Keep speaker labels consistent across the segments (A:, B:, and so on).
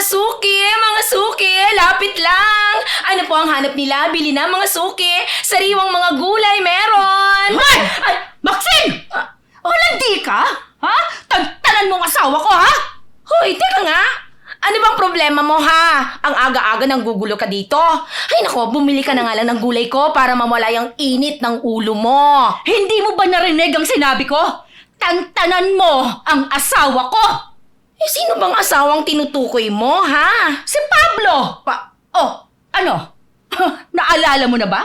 A: Mga suki, lapit lang. Ano po ang hanap nila? Bili na mga suki. Sariwang mga gulay meron.
B: Ay! Maxine! Landi ka? Ha? Tantanan mong asawa ko, ha?
A: Hoy, teka nga. Ano bang problema mo ha? Ang aga-aga nang gugulo ka dito. Ay nako, bumili ka na nga lang ng gulay ko para mawala yung init ng ulo mo.
B: Hindi mo ba narinig ang sinabi ko? Tantanan mo ang asawa ko!
A: Eh, sino bang asawang tinutukoy mo, ha?
B: Si Pablo! Ano? Naalala mo na ba?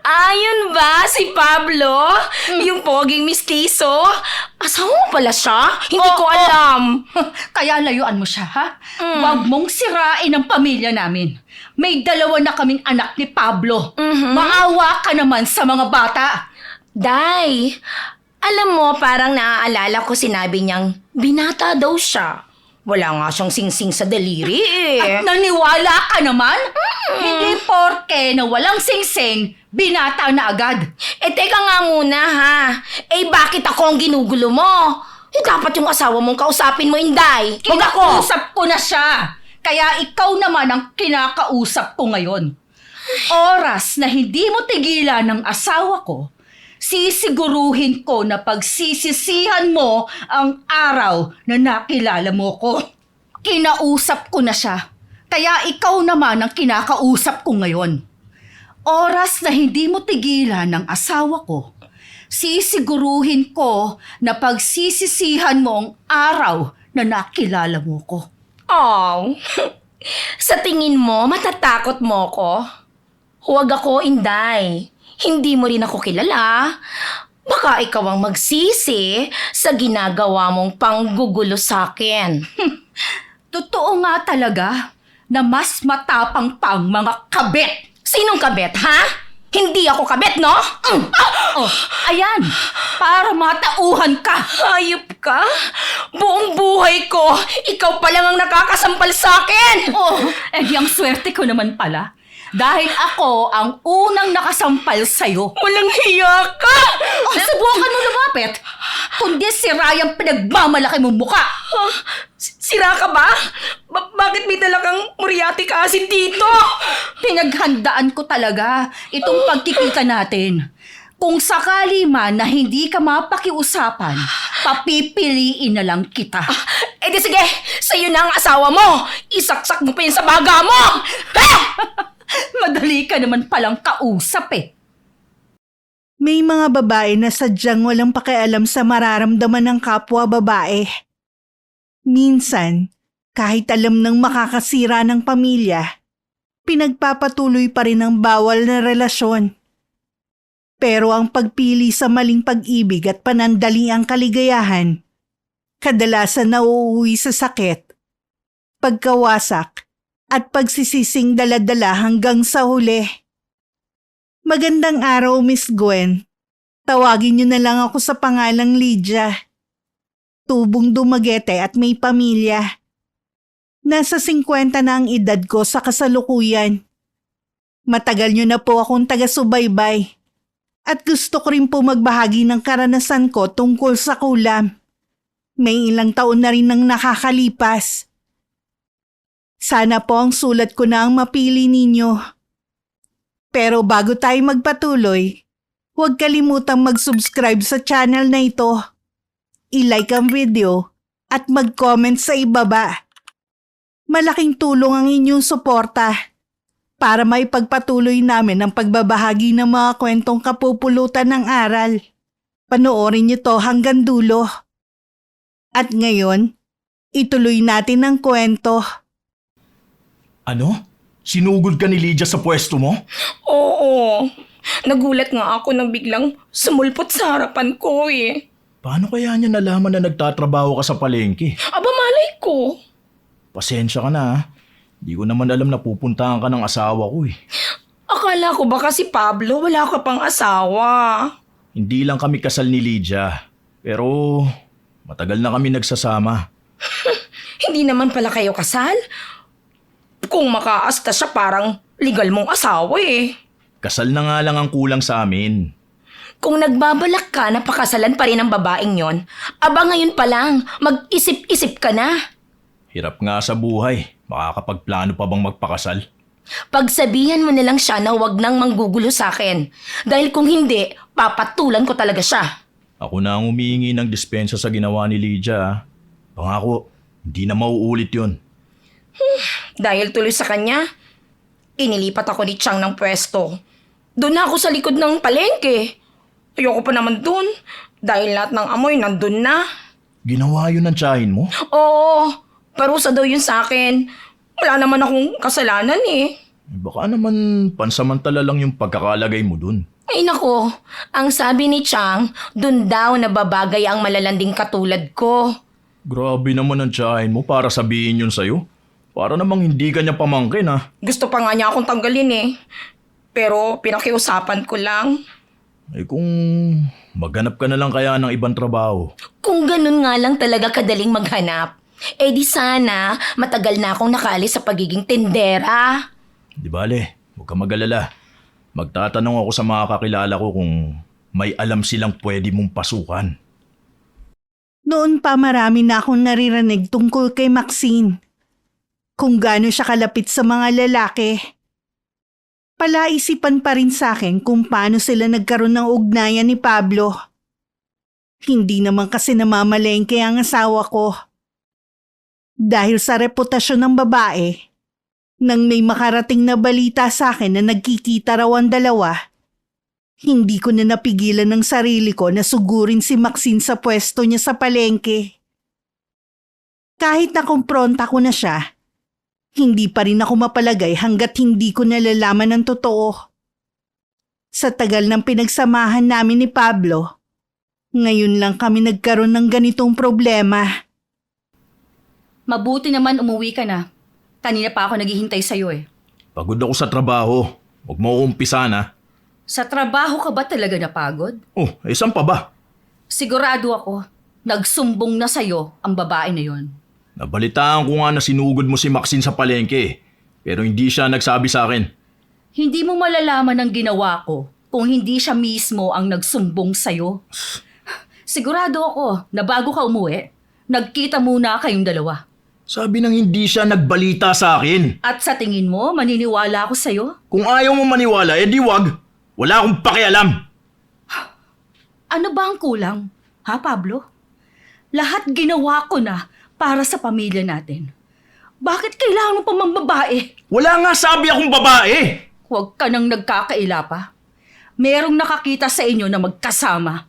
A: Ayun ba, si Pablo? Yung poging mistiso? Asawa mo pala siya? Hindi ko alam.
B: Kaya layuan mo siya, ha? Huwag mong sirain ang pamilya namin. May 2 na kaming anak ni Pablo. Maawa ka naman sa mga bata.
A: Day, alam mo, parang naaalala ko sinabi niyang binata daw siya. Wala nga siyang singsing sa daliri eh.
B: At naniwala ka naman? Hindi porke na walang singsing, binata na agad.
A: Eh, teka nga muna ha. Eh, bakit ako ang ginugulo mo? Eh, dapat yung asawa mong kausapin mo, Inday. Huwag ako.
B: Kinakausap ko na siya. Kaya ikaw naman ang kinakausap ko ngayon. Oras na hindi mo tigilan ng asawa ko, sisiguruhin ko na pagsisisihan mo ang araw na nakilala mo ko. Kinausap ko na siya. Kaya ikaw naman ang kinakausap ko ngayon. Oras na hindi mo tigilan ng asawa ko, sisiguruhin ko na pagsisisihan mo ang araw na nakilala mo ko.
A: Oh, sa tingin mo, matatakot mo ko? Huwag ako, Inday. Hindi mo rin ako kilala. Baka ikaw ang magsisi sa ginagawa mong panggugulo sa akin.
B: Totoo nga talaga na mas matapang pang mga kabit.
A: Sinong kabet, ha? Hindi ako kabet, no?
B: Ayan, para matauhan ka.
A: Hayop ka? Buong buhay ko, ikaw pa lang ang nakakasampal sa akin.
B: Ang swerte ko naman pala. Dahil ako ang unang nakasampal sa'yo.
A: Walang hiya ka!
B: Subukan mo lumapit. Kundi sira yung pinagmamalaki mong muka.
A: Sira ka ba? Bakit may dala kang muriatic acid dito?
B: Pinaghandaan ko talaga itong pagkikita natin. Kung sakali man na hindi ka mapakiusapan, papipiliin na lang kita.
A: Eh di sige, sa'yo na ang asawa mo. Isaksak mo pa yun sa baga mo.
B: Madali ka naman palang kausap eh.
C: May mga babae na sadyang walang pakialam sa mararamdaman ng kapwa babae. Minsan, kahit alam ng makakasira ng pamilya, pinagpapatuloy pa rin ang bawal na relasyon. Pero ang pagpili sa maling pag-ibig at panandaliang kaligayahan, kadalasan nauuwi sa sakit, pagkawasak, at pagsisising dala-dala hanggang sa huli. Magandang araw, Miss Gwen. Tawagin niyo na lang ako sa pangalang Lydia. Tubong Dumaguete at may pamilya. Nasa 50 na ang edad ko sa kasalukuyan. Matagal niyo na po akong taga-subaybay. At gusto ko rin po magbahagi ng karanasan ko tungkol sa kulam. May ilang taon na rin nang nakakalipas. Sana po ang sulat ko na ang mapili ninyo. Pero bago tayo magpatuloy, huwag kalimutang mag-subscribe sa channel na ito. I-like ang video at mag-comment sa ibaba. Malaking tulong ang inyong suporta para maipagpatuloy namin ang pagbabahagi ng mga kwentong kapupulutan ng aral. Panoorin niyo to hanggang dulo. At ngayon, ituloy natin ang kwento.
D: Ano? Sinugod ka ni Lydia sa pwesto mo?
A: Oo. Nagulat nga ako nang biglang sumulpot sa harapan ko eh.
D: Paano kaya niya nalaman na nagtatrabaho ka sa palengke?
A: Aba, malay ko.
D: Pasensya ka na ha. Di ko naman alam na pupuntahan ka ng asawa ko eh.
A: Akala ko ba kasi Pablo, wala ka pang asawa.
D: Hindi lang kami kasal ni Lydia. Pero matagal na kami nagsasama.
A: Hindi naman pala kayo kasal? Kung makaasta siya parang legal mong asawa eh.
D: Kasal na nga lang ang kulang sa amin.
A: Kung nagbabalak ka na pakasalan pa rin ang babaeng yon, aba ngayon pa lang, mag-isip-isip ka na.
D: Hirap nga sa buhay. Makakapagplano pa bang magpakasal?
A: Pagsabihan mo na lang siya na huwag nang manggugulo sa akin. Dahil kung hindi, papatulan ko talaga siya.
D: Ako na ang humihingi ng dispensa sa ginawa ni Lydia. Pangako, hindi na mauulit yun.
A: Dahil tuloy sa kanya, inilipat ako ni Chang ng pwesto. Doon na ako sa likod ng palengke. Ayoko pa naman doon. Dahil lahat ng amoy nandun na.
D: Ginawa yun ng tiyahin mo?
A: Oo, parusa daw yun sa akin. Wala naman akong kasalanan eh.
D: Baka naman pansamantala lang yung pagkakalagay mo dun.
A: Ay nako, ang sabi ni Chang, dun daw nababagay ang malalanding katulad ko.
D: Grabe naman ang tiyahin mo para sabihin yun sa'yo. Para namang hindi ka niya pamangkin ha.
A: Gusto pa nga niya akong tanggalin eh. Pero pinakiusapan ko lang.
D: Eh kung maghanap ka na lang kaya ng ibang trabaho.
A: Kung ganun nga lang talaga kadaling maghanap, eh di sana matagal na akong nakaalis sa pagiging tindera.
D: Di bale, huwag ka mag-alala. Magtatanong ako sa mga kakilala ko kung may alam silang pwede mong pasukan.
C: Noon pa marami na akong naririnig tungkol kay Maxine. Kung gaano siya kalapit sa mga lalaki. Palaisipan pa rin sa akin kung paano sila nagkaroon ng ugnayan ni Pablo. Hindi naman kasi namamalengke ang asawa ko. Dahil sa reputasyon ng babae, nang may makarating na balita sa akin na nagkikita raw ang dalawa, hindi ko na napigilan ng sarili ko na sugurin si Maxine sa pwesto niya sa palengke. Kahit nakumpronta ko na siya, hindi pa rin ako mapalagay hanggat hindi ko nalalaman ang totoo. Sa tagal ng pinagsamahan namin ni Pablo, ngayon lang kami nagkaroon ng ganitong problema.
B: Mabuti naman umuwi ka na. Kanina pa ako naghihintay sa'yo eh.
D: Pagod ako sa trabaho. Huwag mo umpisa na.
B: Sa trabaho ka ba talaga napagod?
D: Oh, eh saan pa ba?
B: Sigurado ako, nagsumbong na sa'yo ang babae na yon.
D: Nabalitaan ko nga na sinugod mo si Maxine sa palengke. Pero hindi siya nagsabi sa akin.
B: Hindi mo malalaman ang ginawa ko kung hindi siya mismo ang nagsumbong sa'yo. Sigurado ako na bago ka umuwi, nagkita muna kayong dalawa.
D: Sabi nang hindi siya nagbalita sa akin.
B: At sa tingin mo, maniniwala ako sa'yo?
D: Kung ayaw mo maniwala, edi wag. Wala akong pakialam.
B: Ano ba ang kulang? Ha, Pablo? Lahat ginawa ko na para sa pamilya natin. Bakit kailangan mo pa mang babae?
D: Wala nga sabi akong babae.
B: Huwag ka nang nagkakaila pa. Merong nakakita sa inyo na magkasama.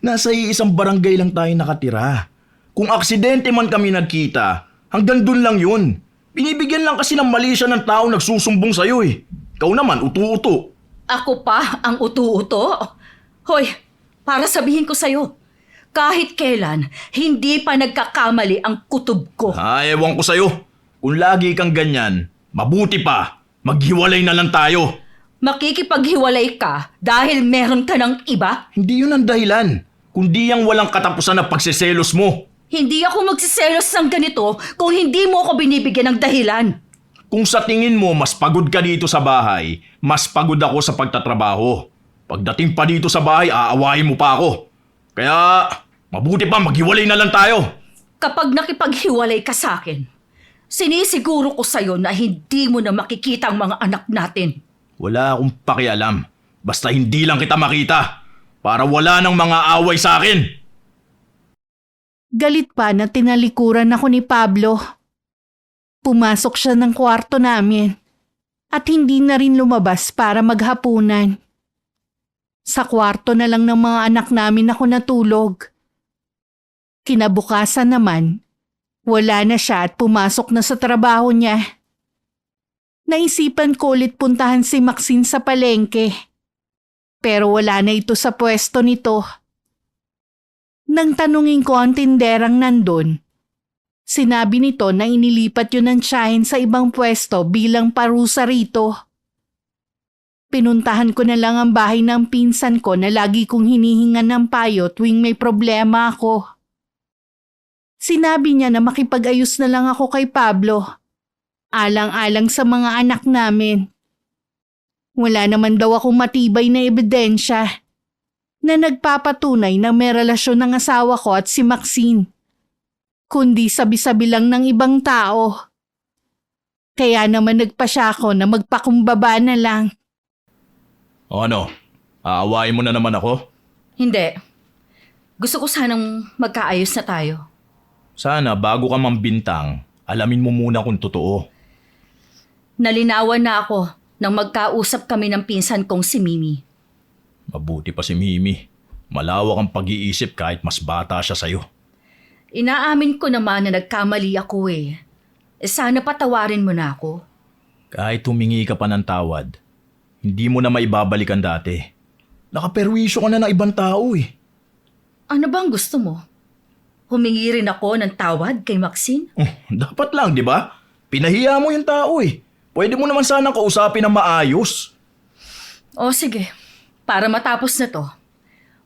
D: Nasa isang barangay lang tayo nakatira. Kung aksidente man kami nagkita, hanggang dun lang yun. Binibigyan lang kasi ng mali siya ng taong nagsusumbong sa'yo eh. Ikaw naman, utu-utu.
B: Ako pa ang utu-uto? Hoy, para sabihin ko sa'yo, kahit kailan, hindi pa nagkakamali ang kutob ko.
D: Ewan ko sa'yo. Kung lagi kang ganyan, mabuti pa. Maghiwalay na lang tayo.
B: Makikipaghiwalay ka dahil meron ka ng iba?
D: Hindi yun ang dahilan. Kundi yung walang katapusan na pagsiselos mo.
B: Hindi ako magsiselos ng ganito kung hindi mo ako binibigyan ng dahilan.
D: Kung sa tingin mo mas pagod ka dito sa bahay, mas pagod ako sa pagtatrabaho. Pagdating pa dito sa bahay, aawahin mo pa ako. Kaya, mabuti pa maghiwalay na lang tayo.
B: Kapag nakipaghiwalay ka sa akin, sinisiguro ko sa'yo na hindi mo na makikita ang mga anak natin.
D: Wala akong pakialam. Basta hindi lang kita makita. Para wala ng mga away sa akin.
C: Galit pa na tinalikuran ako ni Pablo. Pumasok siya ng kwarto namin at hindi na rin lumabas para maghapunan. Sa kwarto na lang ng mga anak namin ako natulog. Kinabukasan naman, wala na siya at pumasok na sa trabaho niya. Naisipan ko ulit puntahan si Maxine sa palengke. Pero wala na ito sa pwesto nito. Nang tanungin ko ang tinderang nandun, sinabi nito na inilipat yun ng tiyahin sa ibang pwesto bilang parusa rito. Pinuntahan ko na lang ang bahay ng pinsan ko na lagi kong hinihingan ng payo tuwing may problema ako. Sinabi niya na makipag-ayos na lang ako kay Pablo. Alang-alang sa mga anak namin. Wala naman daw akong matibay na ebidensya na nagpapatunay na may relasyon ng asawa ko at si Maxine. kundi sabi-sabi lang ng ibang tao. Kaya naman nagpasya ako na magpakumbaba na lang.
D: O ano? Aawain mo na naman ako?
B: Hindi. Gusto ko sanang magkaayos na tayo.
D: Sana bago ka mambintang, alamin mo muna kung totoo.
B: Nalinawan na ako nang magkausap kami ng pinsan kong si Mimi.
D: Mabuti pa si Mimi. Malawak ang pag-iisip kahit mas bata siya sa'yo.
B: Inaamin ko naman na nagkamali ako eh. Sana patawarin mo na ako.
D: Kahit humingi ka pa ng tawad, hindi mo na maibabalikan dati. Nakaperwisyo ka na ng ibang tao eh.
B: Ano bang gusto mo? Humingi rin ako ng tawad kay Maxine?
D: Dapat lang, di ba? Pinahiya mo yung tao eh. Pwede mo naman sanang kausapin ng maayos.
B: O sige, para matapos na to,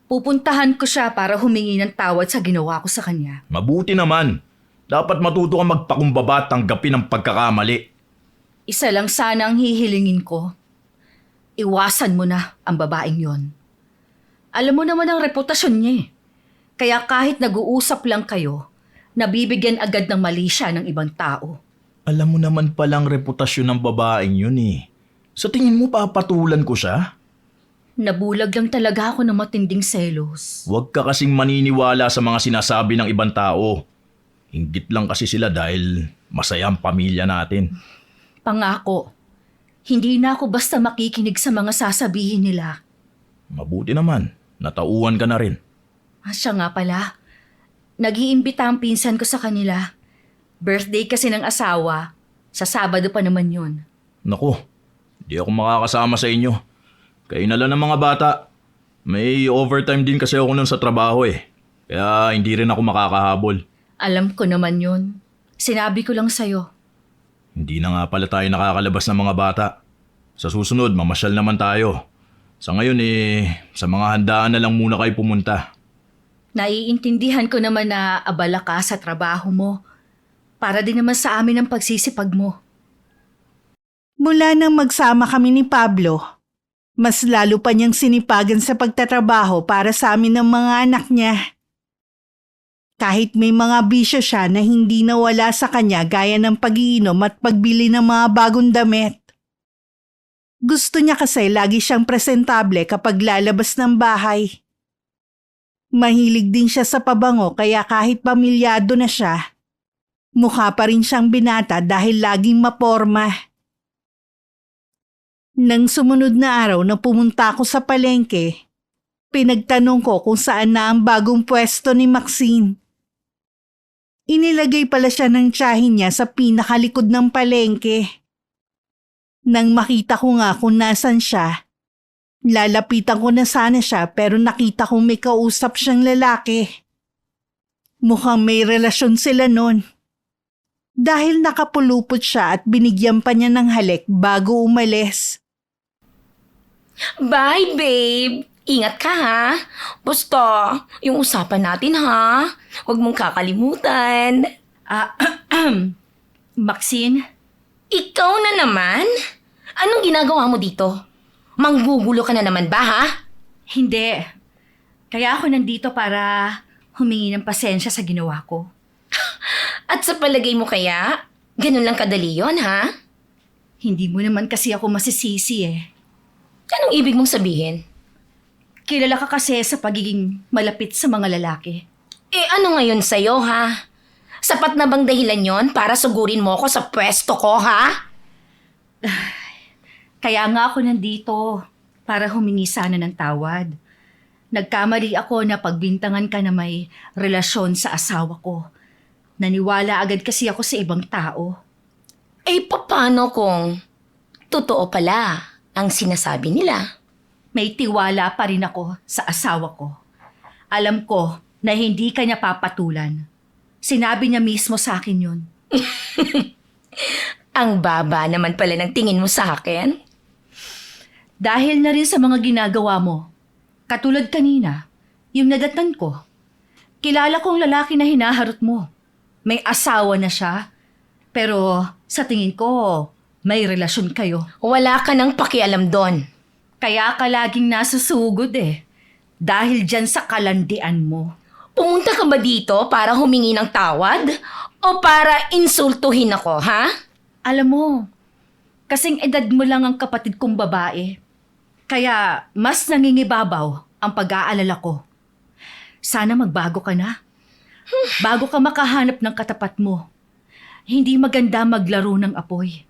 B: pupuntahan ko siya para humingi ng tawad sa ginawa ko sa kanya.
D: Mabuti naman. Dapat matuto kang magpakumbaba at tanggapin ang pagkakamali.
B: Isa lang sana ang hihilingin ko. Iwasan mo na ang babaeng yon. Alam mo naman ang reputasyon niya eh. Kaya kahit nag-uusap lang kayo, nabibigyan agad ng mali siya ng ibang tao.
D: Alam mo naman palang reputasyon ng babaeng yun eh. Sa tingin mo papatulan ko siya?
B: Nabulag lang talaga ako ng matinding selos.
D: Huwag ka kasing maniniwala sa mga sinasabi ng ibang tao. Inggit lang kasi sila dahil masaya ang pamilya natin.
B: Pangako, hindi na ako basta makikinig sa mga sasabihin nila.
D: Mabuti naman, natauhan ka na rin.
B: Siya nga pala, nag-iimbita ang pinsan ko sa kanila. Birthday kasi ng asawa, sa Sabado pa naman yun.
D: Naku, di ako makakasama sa inyo. Kayo na lang ng mga bata. May overtime din kasi ako nun sa trabaho eh. Kaya hindi rin ako makakahabol.
B: Alam ko naman yun. Sinabi ko lang sa'yo.
D: Hindi na nga pala tayo nakakalabas ng mga bata. Sa susunod, mamasyal naman tayo. Sa ngayon sa mga handaan na lang muna kayo pumunta.
B: Naiintindihan ko naman na abala ka sa trabaho mo. Para din naman sa amin ang pagsisipag mo.
C: Mula nang magsama kami ni Pablo, mas lalo pa niyang sinipagan sa pagtatrabaho para sa amin ng mga anak niya. Kahit may mga bisyo siya na hindi nawala sa kanya gaya ng pag-iinom at pagbili ng mga bagong damit. Gusto niya kasi lagi siyang presentable kapag lalabas ng bahay. Mahilig din siya sa pabango kaya kahit pamilyado na siya, mukha pa rin siyang binata dahil laging maporma. Nang sumunod na araw na pumunta ako sa palengke, pinagtanong ko kung saan na ang bagong pwesto ni Maxine. Inilagay pala siya ng tiyahin niya sa pinakalikod ng palengke. Nang makita ko nga kung nasan siya, lalapitan ko na sana siya pero nakita kong may kausap siyang lalaki. Mukhang may relasyon sila nun. Dahil nakapulupot siya at binigyan pa niya ng halik bago umalis.
A: Bye, babe. Ingat ka, ha? Basta, yung usapan natin, ha? Huwag mong kakalimutan.
B: Maxine,
A: Ikaw na naman? Anong ginagawa mo dito? Manggugulo ka na naman ba, ha?
B: hindi. Kaya ako nandito para humingi ng pasensya sa ginawa ko.
A: At sa palagay mo kaya, ganun lang kadali yun, ha?
B: Hindi mo naman kasi ako masisisi eh.
A: Anong ibig mong sabihin?
B: Kilala ka kasi sa pagiging malapit sa mga lalaki.
A: Ano ngayon sa'yo, ha? Sapat na bang dahilan yon para sugurin mo ako sa pwesto ko, ha?
B: Kaya nga ako nandito para humingi sana ng tawad. Nagkamali ako na pagbintangan ka na may relasyon sa asawa ko. Naniwala agad kasi ako sa ibang tao.
A: Paano kung totoo pala ang sinasabi nila?
B: May tiwala pa rin ako sa asawa ko. Alam ko na hindi ka niya papatulan. Sinabi niya mismo sa akin yun.
A: Ang baba naman pala ng tingin mo sa akin.
B: Dahil na rin sa mga ginagawa mo. Katulad kanina, yung nadatnan ko. Kilala kong lalaki na hinaharot mo. May asawa na siya. Pero sa tingin ko, may relasyon kayo.
A: Wala ka nang pakialam doon.
B: Kaya ka laging nasa sugod eh. Dahil dyan sa kalandian mo.
A: Pumunta ka ba dito para humingi ng tawad? O para insultuhin ako, ha?
B: Alam mo, kasing edad mo lang ang kapatid kong babae. Kaya mas nangingibabaw ang pag-aalala ko. Sana magbago ka na. Bago ka makahanap ng katapat mo. Hindi maganda maglaro ng apoy.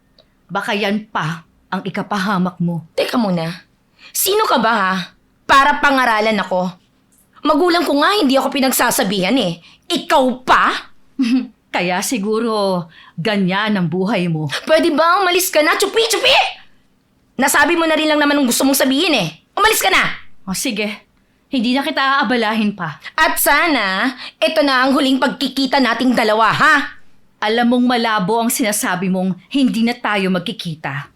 B: Baka yan pa ang ikapahamak mo.
A: Teka muna. Sino ka ba, ha? Para pangaralan ako. Magulang ko nga hindi ako pinagsasabihan eh. Ikaw pa?
B: Kaya siguro ganyan ang buhay mo.
A: Pwede ba umalis ka na? Chupi! Chupi! Nasabi mo na rin lang naman ang gusto mong sabihin eh. Umalis ka na!
B: O sige, hindi na kita aabalahin pa.
A: At sana, ito na ang huling pagkikita nating dalawa, ha?
B: Alam mong malabo ang sinasabi mong hindi na tayo magkikita.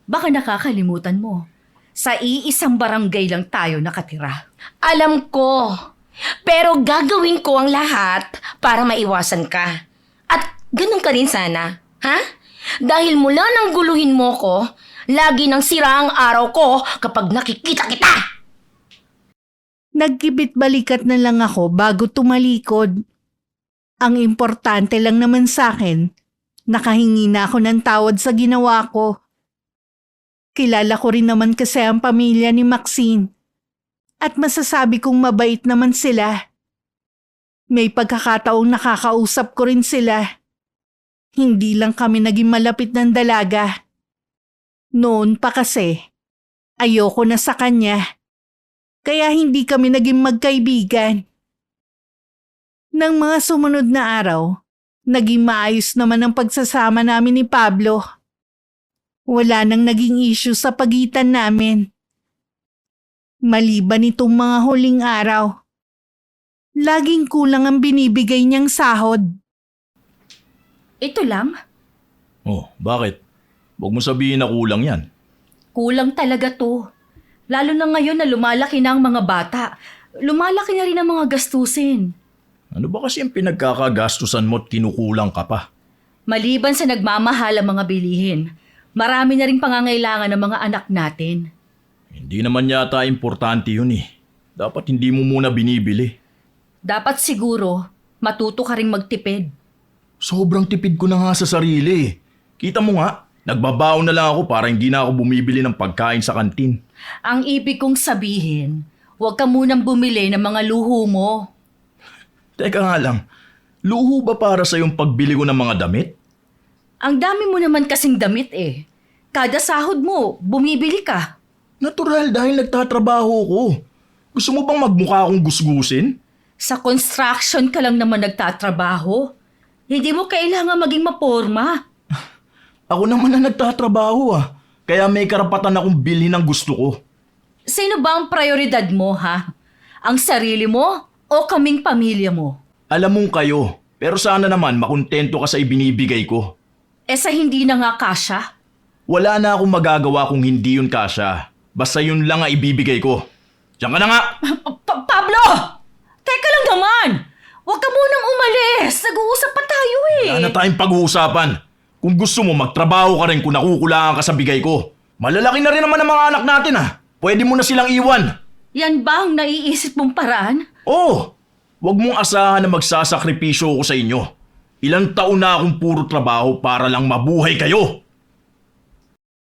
B: Baka nakakalimutan mo. Sa iisang barangay lang tayo nakatira.
A: Alam ko. Pero gagawin ko ang lahat para maiwasan ka. At ganun ka rin sana, ha? Dahil mula nang guluhin mo ko, lagi nang sira ang araw ko kapag nakikita kita.
C: Nagkibit-balikat na lang ako bago tumalikod. Ang importante lang naman sa akin, nakahingi na ako ng tawad sa ginawa ko. Kilala ko rin naman kasi ang pamilya ni Maxine. At masasabi kong mabait naman sila. May pagkakataong nakakausap ko rin sila. Hindi lang kami naging malapit ng dalaga. Noon pa kasi, ayoko na sa kanya. Kaya hindi kami naging magkaibigan. Nang mga sumunod na araw, naging maayos naman ang pagsasama namin ni Pablo. Wala nang naging issue sa pagitan namin. Maliban itong mga huling araw, laging kulang ang binibigay niyang sahod.
B: Ito lang,
D: Oh, bakit? Huwag mo sabihin na kulang yan.
B: kulang talaga to. Lalo na ngayon na lumalaki na ang mga bata. Lumalaki na rin ang mga gastusin.
D: Ano ba kasi ang pinagkakagastusan mo at kinukulang ka pa?
B: Maliban sa nagmamahal ang mga bilihin, marami na rin pangangailangan ng mga anak natin.
D: Hindi naman yata importante yun eh. Dapat hindi mo muna binibili.
B: Dapat siguro, matuto ka ring magtipid.
D: Sobrang tipid ko na nga sa sarili eh. Kita mo nga, nagbabaon na lang ako para hindi na ako bumibili ng pagkain sa kantin.
B: Ang ibig kong sabihin, huwag ka munang bumili ng mga luho mo.
D: Teka nga lang, luho ba para sa yung pagbili ko ng mga damit?
B: Ang dami mo naman kasing damit eh. Kada sahod mo, bumibili ka.
D: Natural dahil nagtatrabaho ko. Gusto mo bang magmukha akong gusgusin?
B: Sa construction ka lang naman nagtatrabaho. Hindi mo kailangan maging maporma.
D: Ako naman na nagtatrabaho ah. Kaya may karapatan akong bilhin ang gusto ko.
B: Sino ba ang prioridad mo, ha? Ang sarili mo o kaming pamilya mo?
D: Alam mong kayo, pero sana naman makontento ka sa ibinibigay ko.
B: Eh sa hindi na nga kasya?
D: Wala na akong magagawa kung hindi yun kasya. Basta yun lang ang ibibigay ko. Diyan ka na nga!
B: Pablo! Teka lang naman! Huwag ka munang umalis! Nag-uusap pa tayo eh!
D: Wala na tayong pag-uusapan. Kung gusto mo, magtrabaho ka rin kung nakukulangan ka sa bigay ko. Malalaki na rin naman ang mga anak natin ah. Pwede mo na silang iwan.
B: Yan ba ang naiisip mong paraan?
D: Oo! Huwag mong asahan na magsasakripisyo ako sa inyo. Ilang taon na akong puro trabaho para lang mabuhay kayo.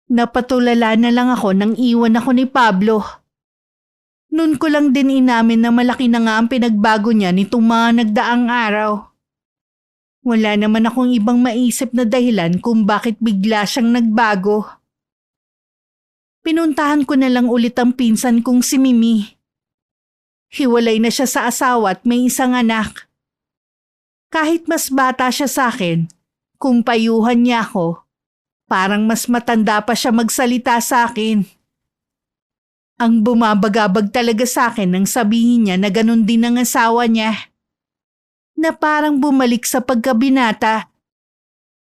C: Napatulala na lang ako nang iwan ako ni Pablo. Noon ko lang din inamin na malaki na nga ang pinagbago niya nitong mga nagdaang araw. Wala naman akong ibang maisip na dahilan kung bakit bigla siyang nagbago. Pinuntahan ko na lang ulit ang pinsan kong si Mimi. Hiwalay na siya sa asawa at may isang anak. Kahit mas bata siya sa akin, kung payuhan niya ako, parang mas matanda pa siya magsalita sa akin. Ang bumabagabag talaga sa akin nang sabihin niya na ganun din ang asawa niya. Na parang bumalik sa pagkabinata.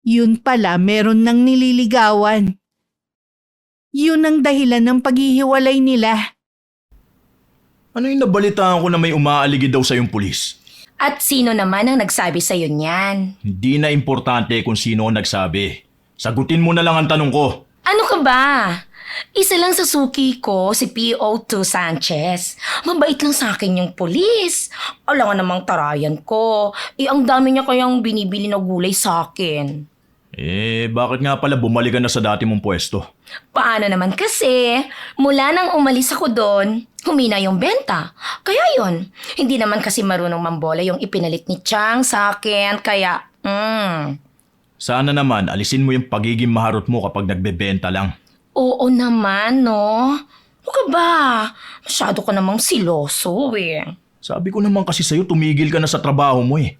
C: Yun pala meron nang nililigawan. Yun ang dahilan ng paghihiwalay nila.
D: Ano yung nabalitaan ko na may umaaligid daw sa yung pulis?
A: At sino naman ang nagsabi sa'yo niyan?
D: Hindi na importante kung sino ang nagsabi. Sagutin mo na lang ang tanong ko.
A: Ano ka ba? Isa lang sa suki ko, si PO2 Sanchez. Mabait lang sa akin yung pulis. Alam nga namang tarayan ko. Ang dami niya kayang binibili na gulay sa akin.
D: Bakit nga pala bumalik ka na sa dati mong pwesto?
A: Paano naman kasi, mula nang umalis ako doon, humina yung benta. Kaya yun, hindi naman kasi marunong mambola yung ipinalit ni Chang sa akin. Kaya,
D: Sana naman alisin mo yung pagiging maharot mo kapag nagbebenta lang.
A: Oo naman, no? Ano ka ba? Masyado ka namang siloso eh.
D: Sabi ko naman kasi sa'yo tumigil ka na sa trabaho mo eh.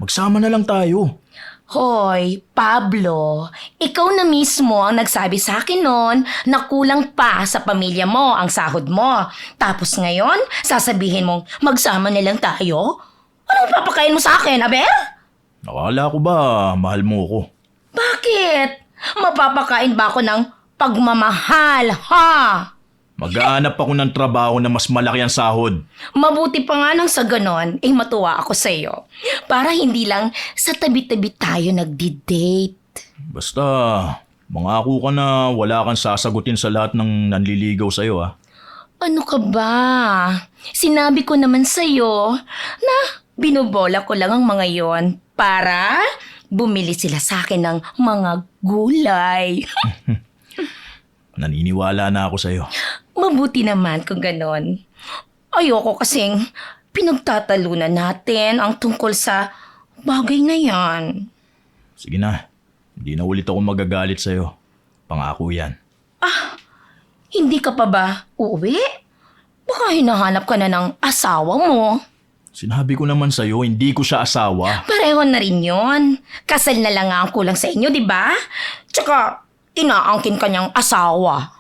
D: Magsama na lang tayo.
A: Hoy, Pablo, ikaw na mismo ang nagsabi sa akin noon na kulang pa sa pamilya mo ang sahod mo. Tapos ngayon, sasabihin mong magsama na lang tayo? Anong papakain mo sa akin, Abel?
D: Nakala ko ba mahal mo ko?
A: Bakit? Mapapakain ba ako ng pagmamahal, ha?
D: Mag-aanap ako ng trabaho na mas malaki ang sahod.
A: Mabuti pa nga nang sa ganon, matuwa ako sa'yo. Para hindi lang sa tabi-tabi tayo nagdi-date.
D: Basta, mangako ka na wala kang sasagutin sa lahat ng nanliligaw sa'yo ah.
A: Ano ka ba? Sinabi ko naman sa'yo na binubola ko lang ang mga yon para bumili sila sa akin ng mga gulay.
D: Naniniwala na ako sa'yo.
A: Mabuti naman kung ganon. Ayoko kasing pinagtatalunan natin ang tungkol sa bagay na yan.
D: Sige na, hindi na ulit ako magagalit sa'yo. Pangako yan.
A: Hindi ka pa ba uuwi? Baka hinahanap ka na ng asawa mo.
D: Sinabi ko naman sa'yo, hindi ko siya asawa.
A: Pareho na rin yon. Kasal na lang nga ang kulang sa inyo, di ba? Tsaka, inaangkin ka niyang asawa.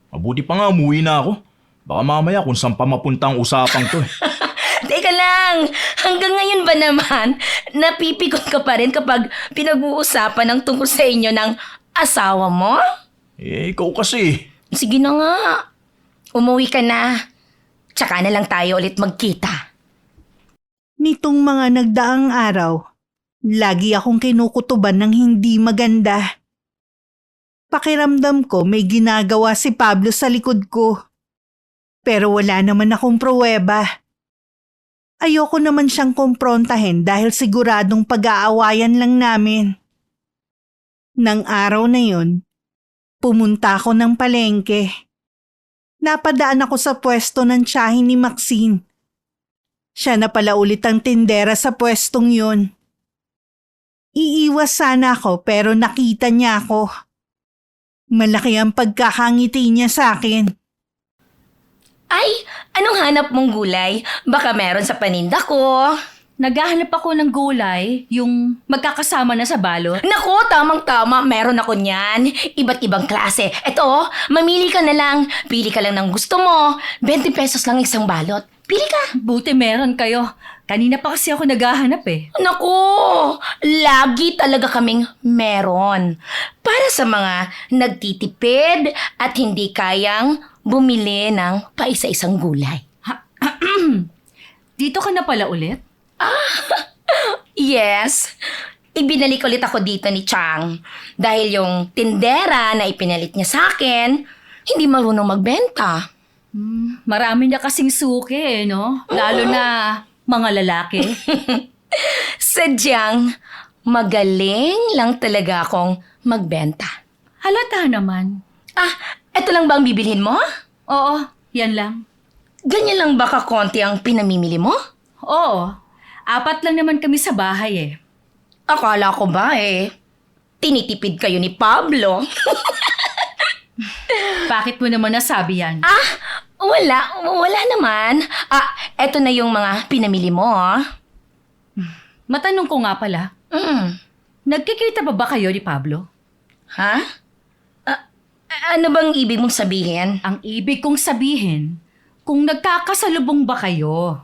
D: Mabuti pa nga umuwi na ako. Baka mamaya kung saan pa mapunta ang usapang to eh.
A: Teka lang, hanggang ngayon ba naman, napipikon ka pa rin kapag pinag-uusapan ng tungkol sa inyo ng asawa mo?
D: Ikaw kasi.
A: Sige na nga, umuwi ka na. Tsaka na lang tayo ulit magkita.
C: Nitong mga nagdaang araw, lagi akong kinukutuban ng hindi maganda. Pakiramdam ko may ginagawa si Pablo sa likod ko. Pero wala naman akong pruweba. Ayoko naman siyang kumprontahin dahil siguradong pag-aawayan lang namin. Nang araw na yun, pumunta ako ng palengke. Napadaan ako sa pwesto ng tiyahin ni Maxine. Siya na pala ulit ang tindera sa pwestong yun. Iiwas sana ako pero nakita niya ako. Malaki ang pagkakangiti niya sa akin.
A: Ay, anong hanap mong gulay? Baka meron sa paninda ko.
B: Naghahanap ako ng gulay, yung magkakasama na sa balot.
A: Naku, tamang-tama, meron ako niyan. Iba't ibang klase. Eto, mamili ka na lang. Pili ka lang ng gusto mo. 20 pesos lang isang balot. Pili ka.
B: Buti meron kayo. Kanina pa kasi ako naghahanap eh.
A: Naku, lagi talaga kaming meron. Para sa mga nagtitipid at hindi kayang bumili ng paisa-isang gulay.
B: Dito ka na pala ulit?
A: Yes, ibinalik ulit ako dito ni Chang. Dahil yung tindera na ipinalit niya sa akin, hindi marunong magbenta.
B: Marami na kasing suki eh, no? Lalo na mga lalaki.
A: Sadyang magaling lang talaga akong magbenta.
B: Halata naman.
A: Eto lang ba ang bibilhin mo?
B: Oo, yan lang.
A: Ganyan lang ba kakonti ang pinamimili mo?
B: Oo, 4 lang naman kami sa bahay eh.
A: Akala ko ba tinitipid kayo ni Pablo?
B: Bakit mo naman nasabi yan?
A: Wala naman. Eto na yung mga pinamili mo.
B: Matanong ko nga pala, nagkikita pa ba kayo ni Pablo?
A: Ha? Ano bang ibig mong sabihin?
B: Ang ibig kong sabihin, kung nagkakasalubong ba kayo?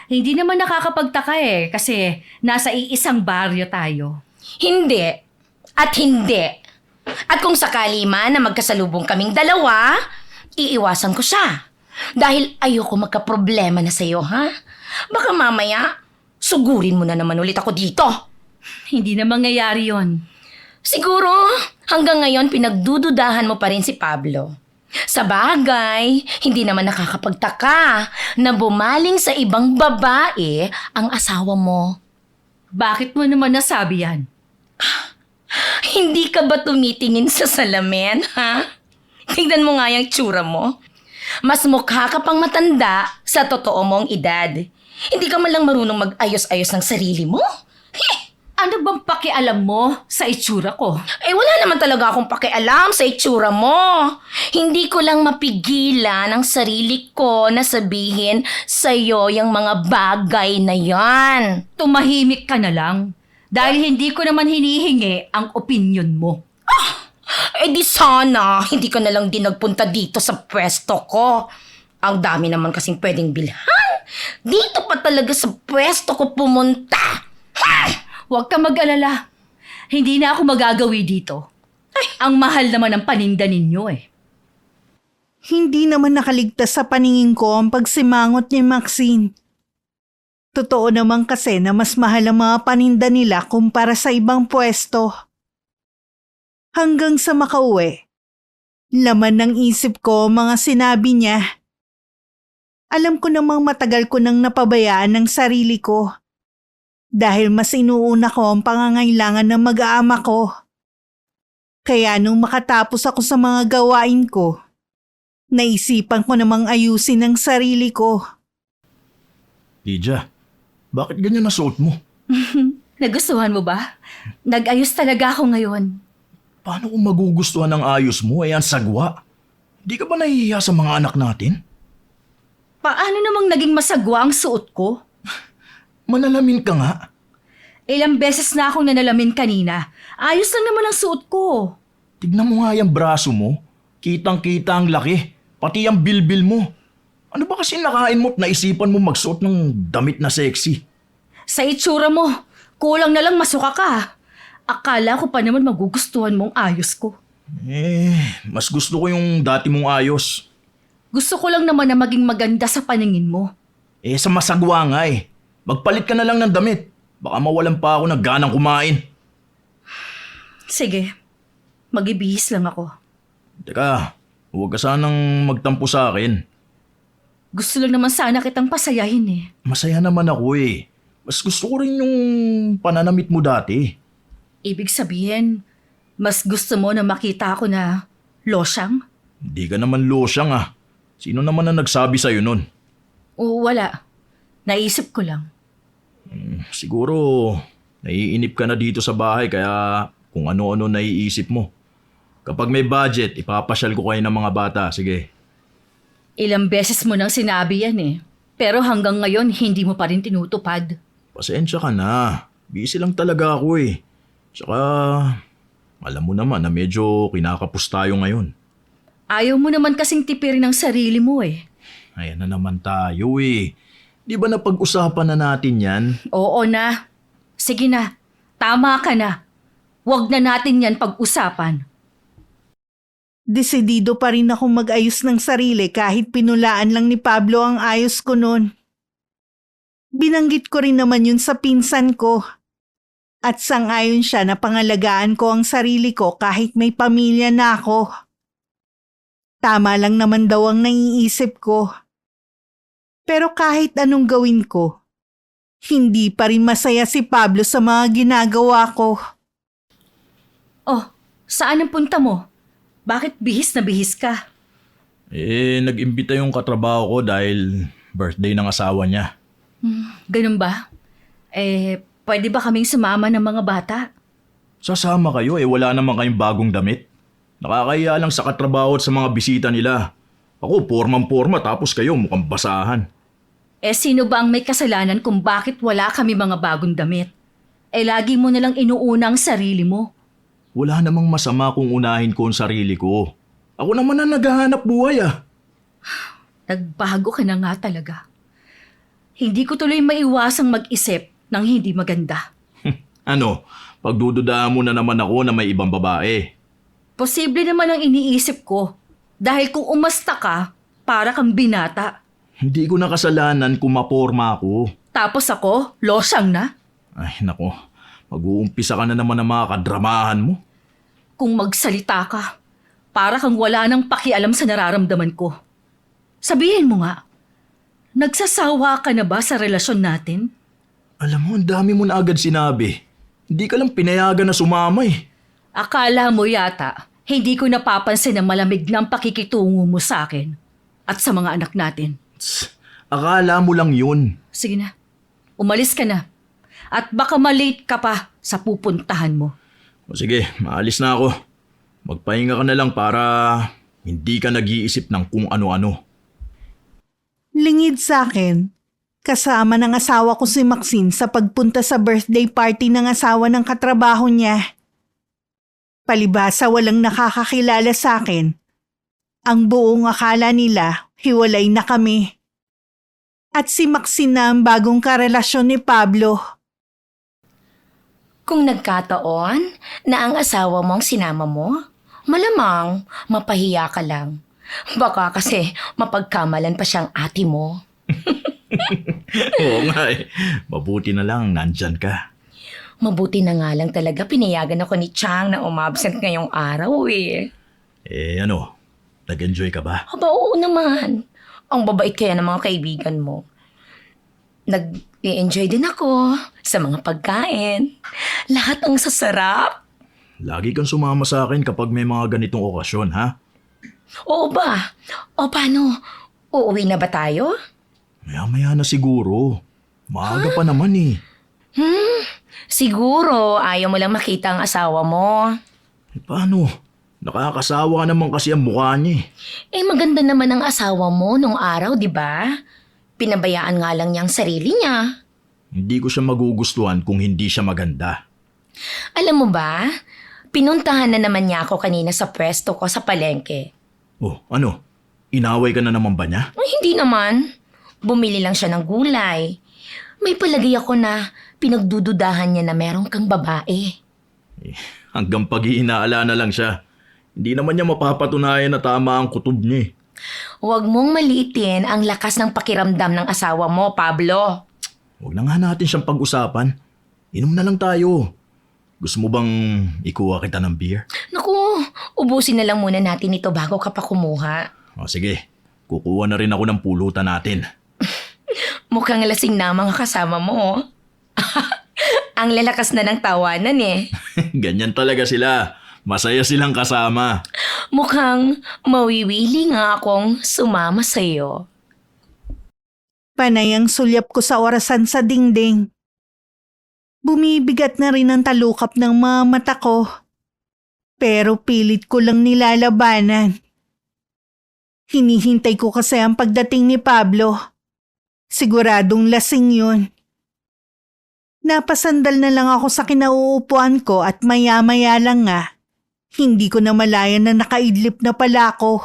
B: Hindi naman nakakapagtaka eh, kasi nasa iisang baryo tayo.
A: Hindi. At hindi. At kung sakali man na magkasalubong kaming dalawa, iiwasan ko siya. Dahil ayoko magka-problema na sa'yo, ha? Baka mamaya, sugurin mo na naman ulit ako dito.
B: Hindi na mangyayari yon.
A: Siguro, hanggang ngayon pinagdududahan mo pa rin si Pablo. Sa bagay, hindi naman nakakapagtaka na bumaling sa ibang babae ang asawa mo.
B: Bakit mo naman nasabi yan?
A: Hindi ka ba tumitingin sa salamin, ha? Tingnan mo nga yung tsura mo. Mas mukha ka pang matanda sa totoo mong edad. Hindi ka man lang marunong mag-ayos-ayos ng sarili mo.
B: Ano bang pakialam mo sa itsura ko?
A: Wala naman talaga akong pakialam sa itsura mo. Hindi ko lang mapigilan ang sarili ko na sabihin sa'yo yung mga bagay na yan.
B: Tumahimik ka na lang. Dahil hindi ko naman hinihingi ang opinion mo.
A: Di sana, hindi ka na lang din nagpunta dito sa pwesto ko. Ang dami naman kasing pwedeng bilhan. Dito pa talaga sa pwesto ko pumunta.
B: Huwag ka mag-alala. Hindi na ako magagawi dito. Ang mahal naman ng paninda ninyo eh.
C: Hindi naman nakaligtas sa paningin ko ang pagsimangot ni Maxine. Totoo naman kasi na mas mahal ang mga paninda nila kumpara sa ibang pwesto. Hanggang sa makauwi, laman ng isip ko ang mga sinabi niya. Alam ko namang matagal ko nang napabayaan ng sarili ko. Dahil mas inuuna ko ang pangangailangan ng mag-aama ko. Kaya nung makatapos ako sa mga gawain ko, naisipan ko namang ayusin ang sarili ko.
D: Lydia, bakit ganyan na suot mo?
B: Nagustuhan mo ba? Nag-ayos talaga ako ngayon.
D: Paano kung magugustuhan ng ayos mo ang sagwa? Di ka ba nahihiya sa mga anak natin?
B: Paano namang naging masagwa ang suot ko?
D: Manalamin ka nga.
B: Ilang beses na akong nanalamin kanina. Ayos lang naman ang suot ko.
D: Tignan mo nga yung braso mo. Kitang-kita ang laki. Pati ang bilbil mo. Ano ba kasi nakain mo't naisipan mo magsuot ng damit na sexy?
B: Sa itsura mo, kulang na lang masuka ka. Akala ko pa naman magugustuhan mong ayos ko.
D: Mas gusto ko yung dati mong ayos.
B: Gusto ko lang naman na maging maganda sa paningin mo.
D: Sa masagwa nga eh. Magpalit ka na lang ng damit. Baka mawalan pa ako ng ganang kumain.
B: Sige, mag-ibihis lang ako.
D: Teka, huwag ka sanang magtampo sa akin.
B: Gusto lang naman sana kitang pasayahin eh.
D: Masaya naman ako eh. Mas gusto ko rin yung pananamit mo dati.
B: Ibig sabihin, mas gusto mo na makita ako na losyang?
D: Hindi ka naman losyang ah. Sino naman ang nagsabi sa'yo nun?
B: O wala. Naisip ko lang.
D: Siguro, naiinip ka na dito sa bahay kaya kung ano-ano naiisip mo. Kapag may budget, ipapasyal ko kayo ng mga bata. Sige.
B: Ilang beses mo nang sinabi yan eh. Pero hanggang ngayon, hindi mo pa rin tinutupad.
D: Pasensya ka na. Busy lang talaga ako eh. Tsaka, alam mo naman na medyo kinakapos tayo ngayon.
B: Ayaw mo naman kasing tipirin ang sarili mo eh.
D: Ayan na naman tayo eh. Di ba napag-usapan na natin yan?
B: Oo na. Sige na. Tama ka na. Huwag na natin yan pag-usapan.
C: Desidido pa rin ako mag-ayos ng sarili kahit pinulaan lang ni Pablo ang ayos ko noon. Binanggit ko rin naman yun sa pinsan ko. At sang-ayon siya na pangalagaan ko ang sarili ko kahit may pamilya na ako. Tama lang naman daw ang naiisip ko. Pero kahit anong gawin ko, hindi pa rin masaya si Pablo sa mga ginagawa ko.
B: Oh, saan ang punta mo? Bakit bihis na bihis ka?
D: Nag-imbita yung katrabaho ko dahil birthday ng asawa niya.
B: Ganun ba? Pwede ba kaming sumama ng mga bata?
D: Sasama kayo wala naman kayong bagong damit. Nakakahiya lang sa katrabaho at sa mga bisita nila. Ako, pormang-porma tapos kayo mukhang basahan.
B: Sino ba ang may kasalanan kung bakit wala kami mga bagong damit? Lagi mo nalang inuuna ang sarili mo.
D: Wala namang masama kung unahin ko ang sarili ko. Ako naman ang naghahanap buhay ah.
B: Nagbago ka na nga talaga. Hindi ko tuloy maiwasang mag-isip ng hindi maganda.
D: Ano, pagdududaan mo na naman ako na may ibang babae.
B: Posible naman ang iniisip ko. Dahil kung umasta ka, para kang binata.
D: Hindi ko nakasalanan kung maporma ako.
B: Tapos ako, losyang na.
D: Ay nako, mag-uumpisa ka na naman ng mga kadramahan mo.
B: Kung magsalita ka, Para kang wala nang pakialam sa nararamdaman ko. Sabihin mo nga, nagsasawa ka na ba sa relasyon natin?
D: Alam mo, ang dami mo na agad sinabi. Hindi ka lang pinayagan na sumama eh.
B: Akala mo yata, hindi ko napapansin na malamig ng pakikitungo mo sa akin at sa mga anak natin.
D: Tss, akala mo lang yun.
B: Sige na, umalis ka na. At baka malate ka pa sa pupuntahan mo.
D: O sige, maalis na ako. Magpahinga ka na lang para hindi ka nag-iisip ng kung ano-ano.
C: Lingid sa akin, kasama ng asawa ko si Maxine sa pagpunta sa birthday party ng asawa ng katrabaho niya. Palibhasa walang nakakakilala sa akin. Ang buong akala nila, hiwalay na kami. At si Maxine na ang bagong karelasyon ni Pablo.
A: Kung nagkataon na ang asawa mo ang sinama mo, malamang mapahiya ka lang. Baka kasi mapagkamalan pa siyang ate mo.
D: Oo nga eh. Mabuti na lang nandyan ka.
A: Mabuti na nga lang talaga pinayagan ako ni Chang na umabsent ngayong araw eh.
D: Eh ano, nag-enjoy ka ba?
A: Aba, oo naman. Ang babait kaya ng mga kaibigan mo. Nag-enjoy din ako sa mga pagkain. Lahat ang sasarap.
D: Lagi kang sumama sa akin kapag may mga ganitong okasyon, ha?
A: Oo ba? O paano? Uuwi na ba tayo?
D: Maya-maya na siguro. Maaga pa naman eh.
A: Siguro ayaw mo lang makita ang asawa mo.
D: Eh, paano? Nakakasawa ka naman kasi ang mukha niya eh.
A: Eh maganda naman ang asawa mo nung araw, di ba? Pinabayaan nga lang niya ang sarili niya.
D: Hindi ko siya magugustuhan kung hindi siya maganda.
A: Alam mo ba? Pinuntahan na naman niya ako kanina sa pwesto ko sa palengke.
D: Oh, ano? Inaway ka na naman ba niya?
A: Ay, hindi naman. Bumili lang siya ng gulay. May palagay ako na pinagdududahan niya na meron kang babae.
D: Eh, hanggang pag-iinaala na lang siya. Hindi naman niya mapapatunayan na tama ang kutob niya eh.
A: Huwag mong maliitin ang lakas ng pakiramdam ng asawa mo, Pablo.
D: Huwag na nga natin siyang pag-usapan. Inom na lang tayo. Gusto mo bang ikuha kita ng beer?
A: Naku, ubusin na lang muna natin ito bago ka pa kumuha.
D: O sige, kukuha na rin ako ng pulutan natin.
A: Mukhang lasing na ang mga kasama mo. Ang lalakas na ng tawanan eh.
D: Ganyan talaga sila. Masaya silang kasama.
A: Mukhang mawiwili nga akong sumama sa'yo.
C: Panay ang sulyap ko sa orasan sa dingding. Bumibigat na rin ang talukap ng mga mata ko. Pero pilit ko lang nilalabanan. Hinihintay ko kasi ang pagdating ni Pablo. Siguradong lasing yun. Napasandal na lang ako sa kinauupuan ko at maya-maya lang nga. Hindi ko na malayan na nakaidlip na pala ako.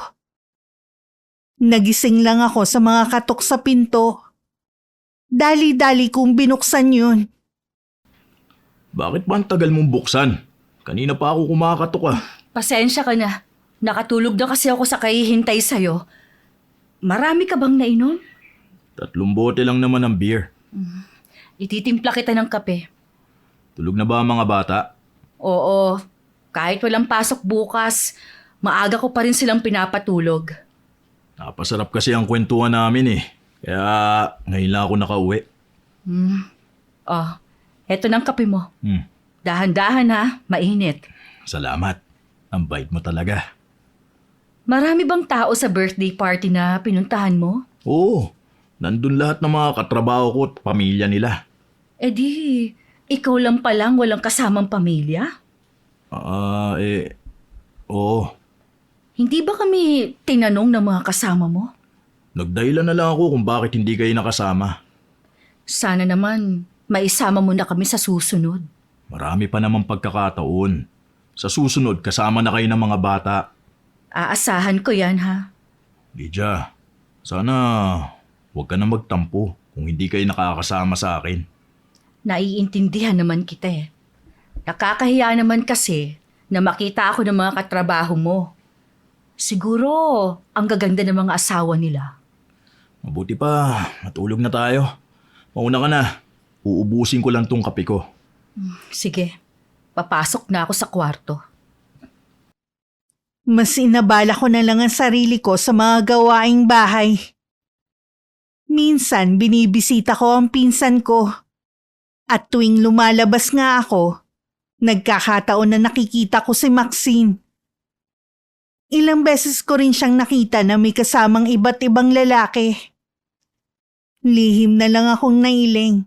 C: Nagising lang ako sa mga katok sa pinto. Dali-dali kong binuksan yun.
D: Bakit ba ang tagal mong buksan? Kanina pa ako kumakatok ah.
B: Pasensya ka na. Nakatulog na kasi ako sa kahihintay sa'yo. Marami ka bang nainom?
D: 3 bote lang naman ang beer.
B: Ititimpla kita ng kape.
D: Tulog na ba ang mga bata?
B: Oo, kahit walang pasok bukas, maaga ko pa rin silang pinapatulog.
D: Napasarap kasi ang kwentuhan namin eh. Kaya ngayon lang ako nakauwi.
B: Oh, eto ng kape mo.
D: Hmm,
B: Dahan-dahan ha, mainit.
D: salamat. Ang bait mo talaga.
B: Marami bang tao sa birthday party na pinuntahan mo?
D: Oo, nandun lahat ng mga katrabaho ko at pamilya nila.
B: Eh di, ikaw lang palang walang kasamang pamilya?
D: Oo.
B: Hindi ba kami tinanong ng mga kasama mo?
D: Nagdahilan na lang ako kung bakit hindi kayo nakasama.
B: Sana naman maisama mo na kami sa susunod.
D: Marami pa namang pagkakataon. Sa susunod, kasama na kayo ng mga bata.
B: Aasahan ko yan ha.
D: Lydia, sana huwag ka na magtampo kung hindi kayo nakakasama sa akin.
B: Naiintindihan naman kita eh. Nakakahiya naman kasi na makita ako ng mga katrabaho mo. Siguro ang gaganda ng mga asawa nila.
D: Mabuti pa, matulog na tayo. Mauna ka na. Uubusin ko lang tong kape ko.
B: Sige, papasok na ako sa kwarto.
C: Mas inabala ko na lang ang sarili ko sa mga gawaing bahay. Minsan binibisita ko ang pinsan ko. At tuwing lumalabas nga ako, nagkakataon na nakikita ko si Maxine. Ilang beses ko rin siyang nakita na may kasamang iba't ibang lalaki. Lihim na lang akong nailing.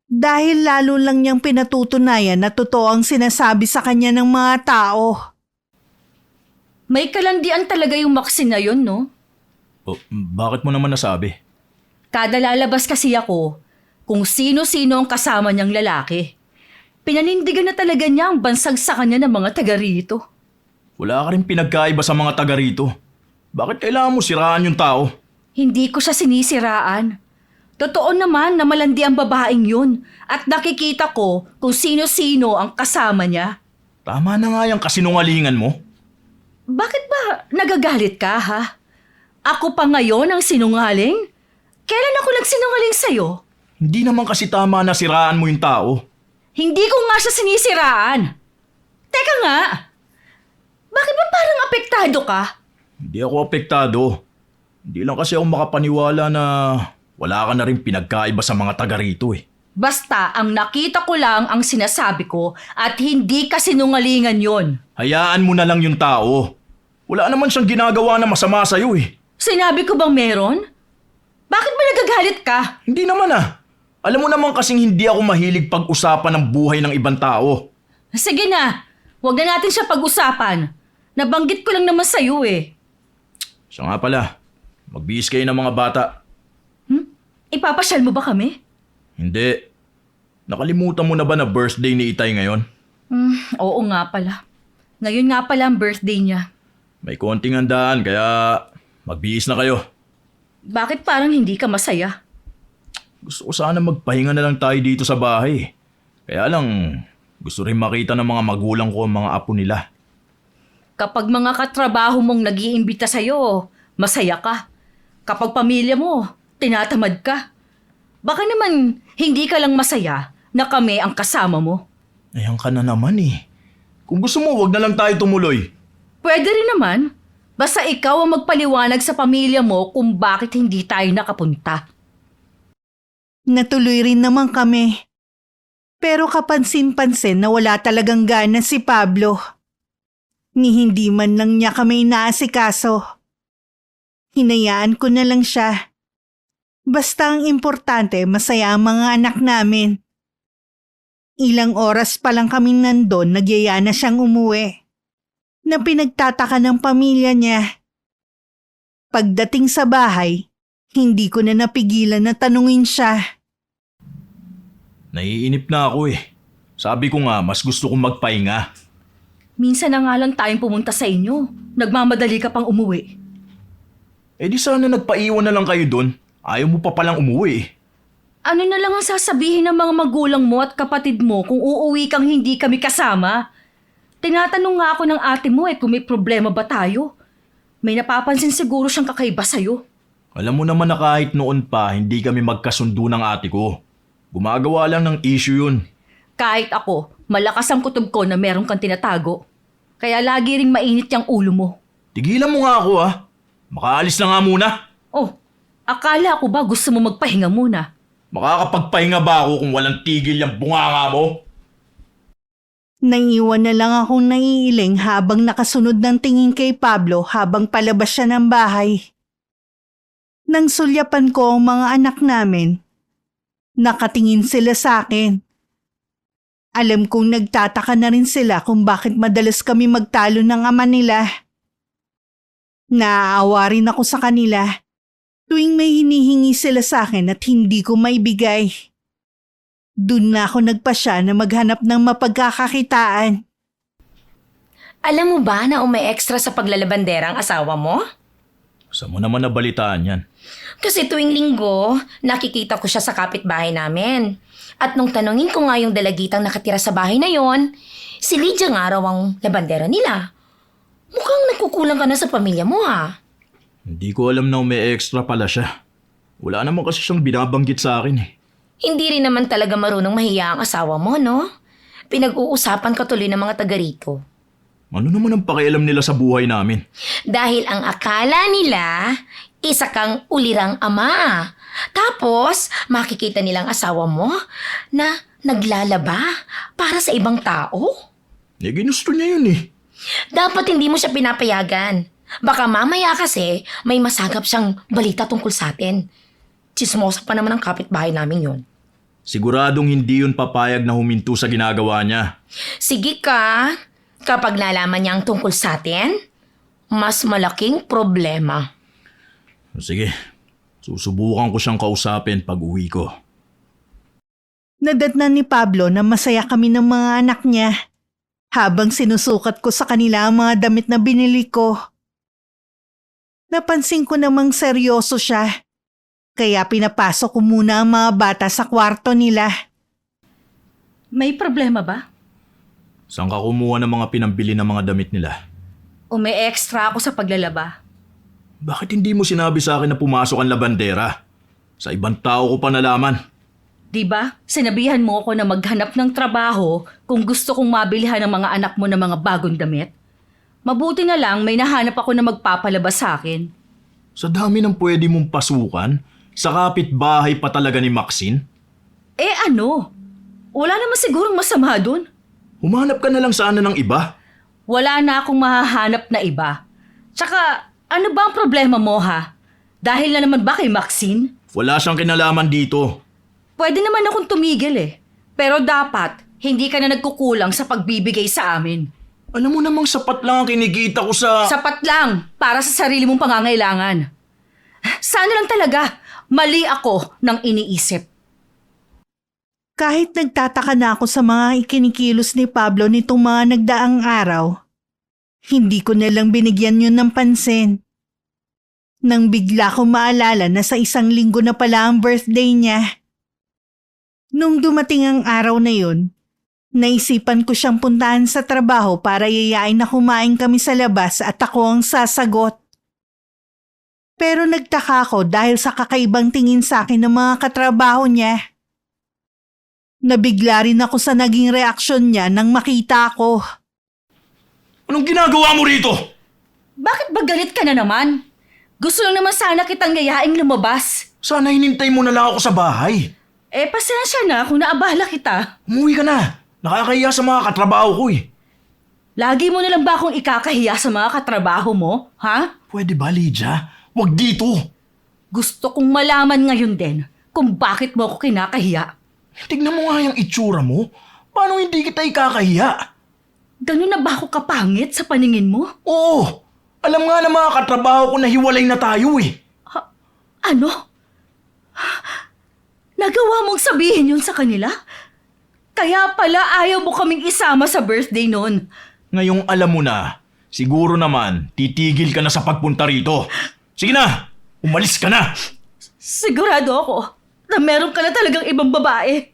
C: Dahil lalo lang niyang pinatutunayan na totoo ang sinasabi sa kanya ng mga tao.
B: May kalandian talaga yung Maxine na yun, no?
D: Bakit mo naman nasabi?
B: Kada lalabas kasi ako, kung sino-sino ang kasama niyang lalaki. Pinanindigan na talaga niya ang bansag sa kanya ng mga taga rito.
D: Wala ka rin pinagkaiba sa mga taga rito. Bakit kailangan mo siraan yung tao?
B: Hindi ko siya sinisiraan. Totoo naman na malandi ang babaeng yun at nakikita ko kung sino-sino ang kasama niya.
D: Tama na nga yung kasinungalingan mo.
B: Bakit ba nagagalit ka, ha? Ako pa ngayon ang sinungaling? Kailan ako nagsinungaling sa'yo?
D: Hindi naman kasi tama na siraan mo yung tao.
B: Hindi ko nga siya sinisiraan. Teka nga, bakit ba parang apektado ka?
D: Hindi ako apektado. Hindi lang kasi ako makapaniwala na wala ka na rin pinagkaiba sa mga taga rito eh.
B: Basta ang nakita ko lang ang sinasabi ko at hindi ka sinungalingan yon.
D: Hayaan mo na lang yung tao. Wala naman siyang ginagawa na masama sa'yo eh.
B: Sinabi ko bang meron? Bakit ba nagagalit ka?
D: Hindi naman ah. Alam mo naman kasing hindi ako mahilig pag-usapan ng buhay ng ibang tao.
B: Sige na, huwag na natin siya pag-usapan. Nabanggit ko lang naman sa'yo eh.
D: Siya nga pala, magbihis kayo ng mga bata.
B: Ipapasyal mo ba kami?
D: Hindi. Nakalimutan mo na ba na birthday ni Itay ngayon?
B: Oo nga pala. Ngayon nga pala ang birthday niya.
D: May konting handaan kaya magbihis na kayo.
B: Bakit parang hindi ka masaya?
D: Gusto ko sana magpahinga na lang tayo dito sa bahay. Kaya lang, gusto rin makita ng mga magulang ko ang mga apo nila.
B: Kapag mga katrabaho mong nag-iimbita sa'yo, masaya ka. Kapag pamilya mo, tinatamad ka. Baka naman hindi ka lang masaya na kami ang kasama mo.
D: Ayan ka na naman eh. Kung gusto mo, wag na lang tayo tumuloy.
B: Pwede rin naman. Basta ikaw ang magpaliwanag sa pamilya mo kung bakit hindi tayo nakapunta.
C: Natuloy rin naman kami. Pero kapansin-pansin na wala talagang gana si Pablo. Ni hindi man lang niya kami inaasikaso. Hinayaan ko na lang siya. Basta ang importante, masaya ang mga anak namin. Ilang oras pa lang kami nandun, nagyaya na siyang umuwi. Na pinagtataka ng pamilya niya. Pagdating sa bahay, hindi ko na napigilan na tanungin siya.
D: Naiinip na ako eh. Sabi ko nga, mas gusto kong magpahinga.
B: Minsan na nga lang tayong pumunta sa inyo. Nagmamadali ka pang umuwi.
D: Eh di sana nagpaiwan na lang kayo doon. Ayaw mo pa palang umuwi eh.
B: Ano na lang ang sasabihin ng mga magulang mo at kapatid mo kung uuwi kang hindi kami kasama? Tinatanong nga ako ng ate mo kung may problema ba tayo. May napapansin siguro siyang kakaiba sa'yo.
D: Alam mo naman na kahit noon pa, hindi kami magkasundo ng ate ko. Gumagawa lang ng issue yun.
B: Kahit ako, malakas ang kutob ko na meron kang tinatago. Kaya lagi ring mainit yung ulo mo.
D: Tigilan mo nga ako ah. Makaalis na nga muna.
B: Oh, akala ko ba gusto mo magpahinga muna?
D: Makakapagpahinga ba ako kung walang tigil yung bunganga mo?
C: Naiiwan na lang akong naiiling habang nakasunod ng tingin kay Pablo habang palabas siya ng bahay. Nang sulyapan ko ang mga anak namin, nakatingin sila sa akin. Alam kong nagtataka na rin sila kung bakit madalas kami magtalo ng ama nila. Naaawa rin ako sa kanila tuwing may hinihingi sila sa akin at hindi ko maibigay. Doon na ako nagpasya na maghanap ng mapagkakakitaan.
A: Alam mo ba na may extra sa paglalabandera ang asawa mo?
D: Saan mo naman nabalitaan yan?
A: Kasi tuwing linggo, nakikita ko siya sa kapitbahay namin. At nung tanungin ko nga yung dalagitang nakatira sa bahay na yon, si Lydia nga raw ang labandera nila. Mukhang nagkukulang ka na sa pamilya mo ha.
D: Hindi ko alam na may extra pala siya. Wala naman kasi siyang binabanggit sa akin eh.
A: Hindi rin naman talaga marunong mahiya ang asawa mo, no? Pinag-uusapan ka tuloy ng mga taga rito.
D: Ano naman ang pakialam nila sa buhay namin?
A: Dahil ang akala nila, isa kang ulirang ama. Tapos, makikita nilang asawa mo na naglalaba para sa ibang tao.
D: Ginusto niya yun eh.
A: Dapat hindi mo siya pinapayagan. Baka mamaya kasi may masagap siyang balita tungkol sa atin. Chismosa pa naman ang kapitbahay namin yun.
D: Siguradong hindi yun papayag na huminto sa ginagawa niya.
A: Sige ka, kapag nalaman niya ang tungkol sa atin, mas malaking problema.
D: Sige, susubukan ko siyang kausapin pag uwi ko.
C: Nadatnan ni Pablo na masaya kami ng mga anak niya habang sinusukat ko sa kanila ang mga damit na binili ko. Napansin ko namang seryoso siya, kaya pinapasok ko muna ang mga bata sa kwarto nila.
B: May problema ba?
D: Saan ka kumuha ng mga pinambili ng mga damit nila?
B: O may extra ako sa paglalaba?
D: Bakit hindi mo sinabi sa akin na pumasok ang labandera? Sa ibang tao ko pa nalaman.
B: Diba? Sinabihan mo ako na maghanap ng trabaho kung gusto kong mabilihan ng mga anak mo ng mga bagong damit. Mabuti na lang may nahanap ako na magpapalabas sa akin.
D: Sa dami ng pwede mong pasukan, sa kapitbahay pa talaga ni Maxine?
B: Eh ano? Wala naman sigurong masama dun.
D: Humanap ka na lang sana ng iba.
B: Wala na akong mahahanap na iba. Tsaka, ano ba ang problema mo ha? Dahil na naman ba kay Maxine?
D: Wala siyang kinalaman dito.
B: Pwede naman akong tumigil eh. Pero dapat, hindi ka na nagkukulang sa pagbibigay sa amin.
D: Alam mo namang sapat lang ang kinikita ko sa...
B: Sapat lang para sa sarili mong pangangailangan. Sana lang talaga, mali ako ng iniisip.
C: Kahit nagtataka na ako sa mga ikinikilos ni Pablo nitong mga nagdaang araw, hindi ko na lang binigyan yun ng pansin. Nang bigla ko maalala na sa 1 linggo na pala ang birthday niya. Nung dumating ang araw na yun, naisipan ko siyang puntahan sa trabaho para yayain na kumain kami sa labas at ako ang sasagot. Pero nagtaka ako dahil sa kakaibang tingin sa akin ng mga katrabaho niya. Nabigla rin ako sa naging reaksyon niya nang makita ako.
D: Anong ginagawa mo rito?
B: Bakit ba galit ka na naman? Gusto lang naman sana kitang yayaing lumabas.
D: Sana hinintay mo na lang ako sa bahay.
B: Eh, pasensya na kung naabala kita.
D: Umuwi ka na. Nakakahiya sa mga katrabaho ko eh.
B: Lagi mo na lang ba akong ikakahiya sa mga katrabaho mo, ha?
D: Pwede ba, Lydia? Huwag dito.
B: Gusto kong malaman ngayon din kung bakit mo ako kinakahiya.
D: Tignan mo nga yung itsura mo. Paano hindi kita ikakahiya?
B: Ganun na ba ako kapangit sa paningin mo?
D: Oo. Alam nga ng mga katrabaho ko na hiwalay na tayo eh.
B: Ano? Nagawa mong sabihin yun sa kanila? Kaya pala ayaw mo kaming isama sa birthday nun.
D: Ngayong alam mo na, siguro naman titigil ka na sa pagpunta rito. Sige na, umalis ka na.
B: Sigurado ako na meron ka na talagang ibang babae.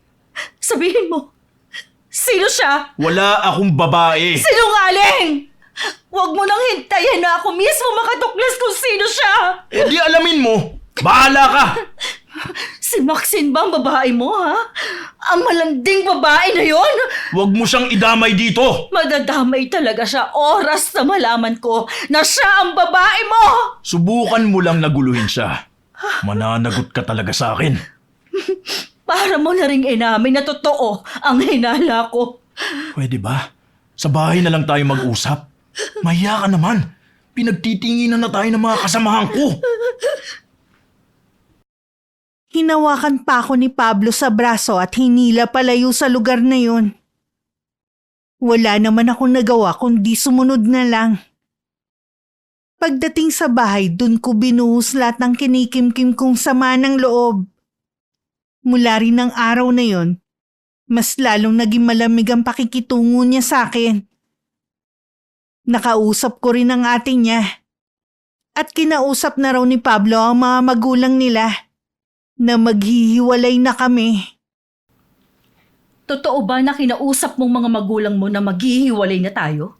B: Sabihin mo, sino siya?
D: Wala akong babae.
B: Sinungaling! Huwag mo nang hintayin na ako mismo makatuklas kung sino siya!
D: Eh di alamin mo. Bahala ka.
B: Si Maxine ba ang babae mo, ha? Ang malanding babae na yon?
D: Huwag mo siyang idamay dito.
B: Madadamay talaga siya oras na malaman ko na siya ang babae mo!
D: Subukan mo lang naguluhin siya. Mananagot ka talaga sa akin.
B: Para mo na ring inamin na totoo ang hinala ko.
D: Pwede ba? Sa bahay na lang tayo mag-usap. Mahiya ka naman. Pinagtitinginan na tayo ng mga kasamahan ko.
C: Hinawakan pa ako ni Pablo sa braso at hinila palayo sa lugar na yun. Wala naman akong nagawa kundi sumunod na lang. Pagdating sa bahay, dun ko binuhos lahat ng kinikimkim kong sama ng loob. Mula rin ng araw na yon, mas lalong naging malamig ang pakikitungo niya sa akin. Nakausap ko rin ang ate niya. At kinausap na raw ni Pablo ang mga magulang nila na maghihiwalay na kami.
B: Totoo ba na kinausap mong mga magulang mo na maghihiwalay na tayo?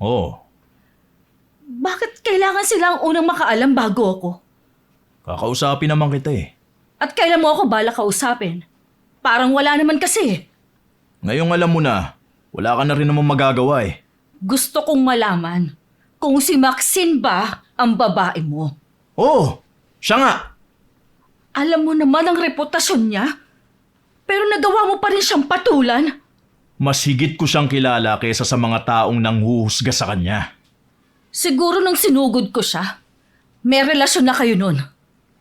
D: Oo.
B: Bakit kailangan silang unang makaalam bago ako?
D: Kakausapin naman kita eh.
B: At kailan mo ako bala kausapin? Parang wala naman kasi.
D: Ngayong alam mo na, wala ka na rin namang magagawa eh.
B: Gusto kong malaman kung si Maxine ba ang babae mo.
D: Oo, siya nga.
B: Alam mo naman ang reputasyon niya, pero nagawa mo pa rin siyang patulan.
D: Mas higit ko siyang kilala kaysa sa mga taong nanghuhusga sa kanya.
B: Siguro nang sinugod ko siya, may relasyon na kayo nun.